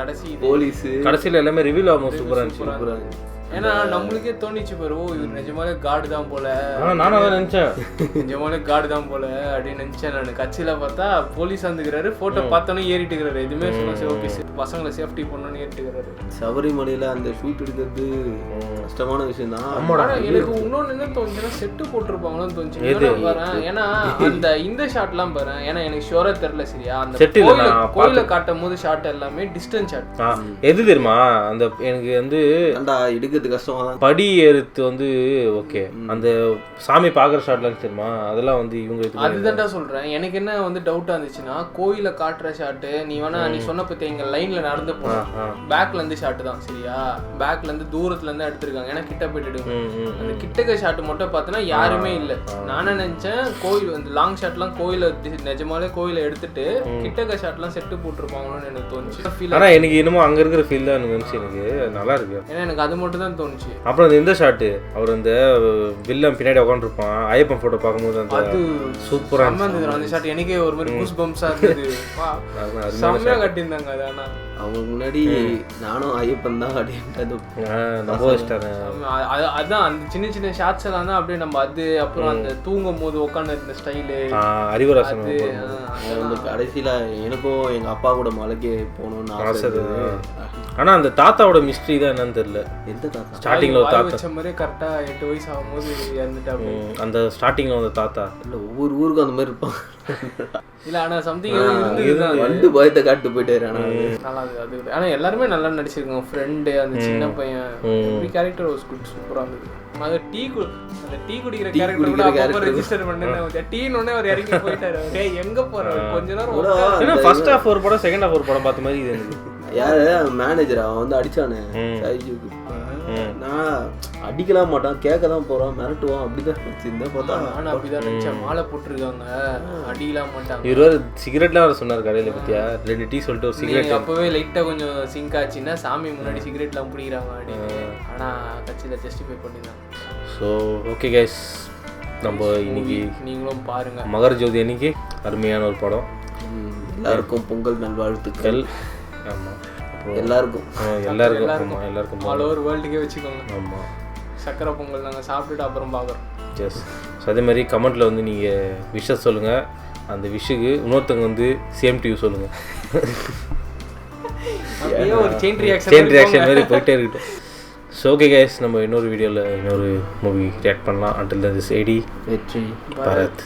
Speaker 2: கடைசி
Speaker 3: போலீஸ்
Speaker 1: கடைசியில எல்லாமே ரிவீல் ஆகும். சூப்பரா இருந்துச்சு.
Speaker 2: ஏன்னா நம்மளுக்கே தோணிச்சு பாரு, ஓ இவர் நிஜமாலே காடு தான் போல.
Speaker 1: நானும் அதான் நினைச்சேன்,
Speaker 2: நிஜமாலே காடு தான் போல அப்படின்னு நினைச்சேன் நான். கட்சியில பார்த்தா போலீஸ் வந்துக்கிறாரு. போட்டோ பார்த்தோன்னே ஏறிட்டுக்கிறாரு. எதுவுமே சொன்னா ஓகே பசங்களை சேஃப்டி பண்ணணும்னு ஏறிட்டுக்கிறாரு.
Speaker 3: சபரிமலையில அந்த ஷூட் எடுக்கிறது கஷ்டமான விஷயம் தான்.
Speaker 2: எனக்கு இன்னொன்னு என்ன தோணுச்சுன்னா செட்டு போட்டிருப்பாங்களோன்னு தோணுச்சு. ஏன்னா அந்த இந்த ஷாட்லாம் பாரு, ஏன்னா எனக்கு ஷோரா தெரியல சரியா. அந்த கோயில காட்டும் போது ஷாட் எல்லாமே டிஸ்டன்ஸ் ஷாட்.
Speaker 1: எது தெரியுமா அந்த எனக்கு வந்து
Speaker 3: எடுக்க கஷ்டமா தான்.
Speaker 1: படி ஏறுத்து வந்து ஓகே, அந்த சாமி பாக்குற ஷாட்லாம் தெரியுமா, அதெல்லாம் வந்து இவங்க
Speaker 2: அதுதான்டா சொல்றேன். எனக்கு என்ன வந்து டவுட்டா இருந்துச்சுன்னா, கோயில காட்டுற ஷாட்டு நீ வேணா நீ சொன்ன பத்தி எங்க லைன்ல நடந்து போனோம், பேக்ல இருந்து ஷாட்டு தான் சரியா. பேக்ல இருந்து தூரத்துல இருந்து எடுத்திருக்காங்க. ஏன்னா கிட்ட போயிட்டு அந்த கிட்டக்க ஷாட்டு மட்டும் பார்த்தோன்னா யாருமே இல்லை. நானே நினைச்சேன் கோயில் வந்து லாங் ஷாட்லாம் கோயில நிஜமாலே கோயில எடுத்துட்டு கிட்டக்க ஷாட்லாம் செட்டு போட்டிருப்பாங்களோன்னு எனக்கு தோணுச்சு.
Speaker 1: ஆனா எனக்கு இன்னமும் அங்க இருக்கிற ஃபீல் தான் எனக்கு இருந்துச்சு. எனக்கு நல்லா இருக்கு.
Speaker 2: ஏன்னா எனக்கு அது மட்டும் தான் தோணுச்சு.
Speaker 1: அப்புறம் அந்த இந்த ஷாட்டு அவர் அந்த வில்லன் பின்னாடி உட்காந்துருப்பான் ஐயப்பன் போட்டோ பார்க்கும்போது அந்த
Speaker 2: அது
Speaker 1: சூப்பரா
Speaker 2: இருந்தது. அந்த ஷாட் எனக்கே ஒரு மாதிரி கூஸ் பம்ப்ஸா இருந்தது. செம்மையா கட்டியிருந்தாங்க. அது ஆனா
Speaker 3: அவங்களுக்கு முன்னாடி நானும் ஐயப்பன் தான் அப்படின்ட்டு
Speaker 2: அதான் அந்த சின்ன சின்ன ஷாட்ஸ் எல்லாம் தான் அப்படியே நம்ம அது. அப்புறம் அந்த தூங்கும் போது உட்காந்து இருந்த ஸ்டைலு
Speaker 1: அறிவராசன்.
Speaker 3: கடைசியில எனக்கும் எங்க அப்பா கூட மலைக்கு போகணும்னு ஆசை.
Speaker 1: ஆனா அந்த தாத்தாவோட மிஸ்ட்ரி தான் என்னன்னு தெரியல.
Speaker 3: எந்த தாத்தா?
Speaker 2: ஸ்டார்டிங்ல ஒரு தாத்தா வச்ச மாதிரி கரெக்டா 8 வயசு ஆகும்போது இறந்துட்டாங்க.
Speaker 1: அந்த ஸ்டார்டிங்ல வந்த தாத்தா
Speaker 3: இல்ல ஒவ்வொரு ஊருக்கும் அந்த மாதிரி இருப்பாங்க.
Speaker 2: இல்ல ஆனா சம்திங் இருந்தது.
Speaker 3: வந்து பயத்தை காட்டு போயிட்டாரு. ஆனா
Speaker 2: நல்லா அது. ஆனா எல்லாருமே நல்லா நடிச்சிருக்காங்க. ஃப்ரெண்டு அந்த சின்ன பையன் எவ்ரி கேரக்டர் வாஸ் குட். சூப்பரா இருந்தது. அது அந்த டீ குடிக்கிற கேரக்டர் கூட அப்பப்ப ரெஜிஸ்டர் பண்ணேன். டீன்னு ஒண்ணே அவர் இறங்கி போயிட்டாரு. டேய் எங்க போற கொஞ்ச நேரம்
Speaker 1: ஏன்னா ஃபர்ஸ்ட் ஹாஃப் ஒரு படம் செகண்ட் ஹாஃப் ஒரு படம் பார்த்த மாதிரி இது.
Speaker 3: யாரு மேனேஜர் அவன் வந்து அடிச்சானே சாய்ஜுக்கு. நான் அடிக்கலாம் மாட்டான், கேட்க தான் போறான், மிரட்டுவான் அப்படிதான் நினைச்சிருந்தேன். பார்த்தா
Speaker 2: நானும் அப்படிதான் நினைச்சேன். மாலை போட்டிருக்காங்க, அடிக்கலாம் மாட்டாங்க.
Speaker 1: இவர் சிகரெட்லாம் அவர் சொன்னார் கடையில் பத்தியா. 2 டீ சொல்லிட்டு ஒரு சிகரெட்
Speaker 2: அப்பவே லைட்டா கொஞ்சம் சிங்க் ஆச்சுன்னா சாமி முன்னாடி சிகரெட்லாம் பிடிக்கிறாங்க அப்படின்னு. ஆனா கட்சியில ஜஸ்டிஃபை பண்ணிதான்.
Speaker 1: ஸோ ஓகே கைஸ், நம்ம இன்னைக்கு
Speaker 2: நீங்களும் பாருங்க.
Speaker 1: மகர ஜோதி அன்னைக்கு அருமையான ஒரு படம்.
Speaker 3: எல்லாருக்கும் பொங்கல் நல்வாழ்த்துக்கள்.
Speaker 1: ஆமாம்,
Speaker 3: எல்லாருக்கும்
Speaker 1: எல்லாருக்கும்
Speaker 2: ஆல் ஓவர் வேர்ல்டுக்கே வச்சுக்கோங்க.
Speaker 1: ஆமாம்,
Speaker 2: சக்கரை பொங்கல் நாங்கள் சாப்பிட்டுட்டு அப்புறம் பார்க்குறோம்.
Speaker 1: எஸ். ஸோ அதே மாதிரி கமெண்ட்டில் வந்து நீங்கள் விஷஸ் சொல்லுங்கள். அந்த விஷுக்கு இன்னொருத்தவங்க வந்து சேம் டு யூ சொல்லுங்கள்.
Speaker 2: ஒரு செயின் ரியாக்ஷன்
Speaker 1: மாதிரி போயிட்டே இருக்கட்டும். ஸோ ஓகே கைஸ், நம்ம இன்னொரு வீடியோவில் இன்னொரு மூவி ரியாக்ட் பண்ணலாம். அண்டில் திஸ் ஏடி
Speaker 3: வெற்றி
Speaker 1: பரத்.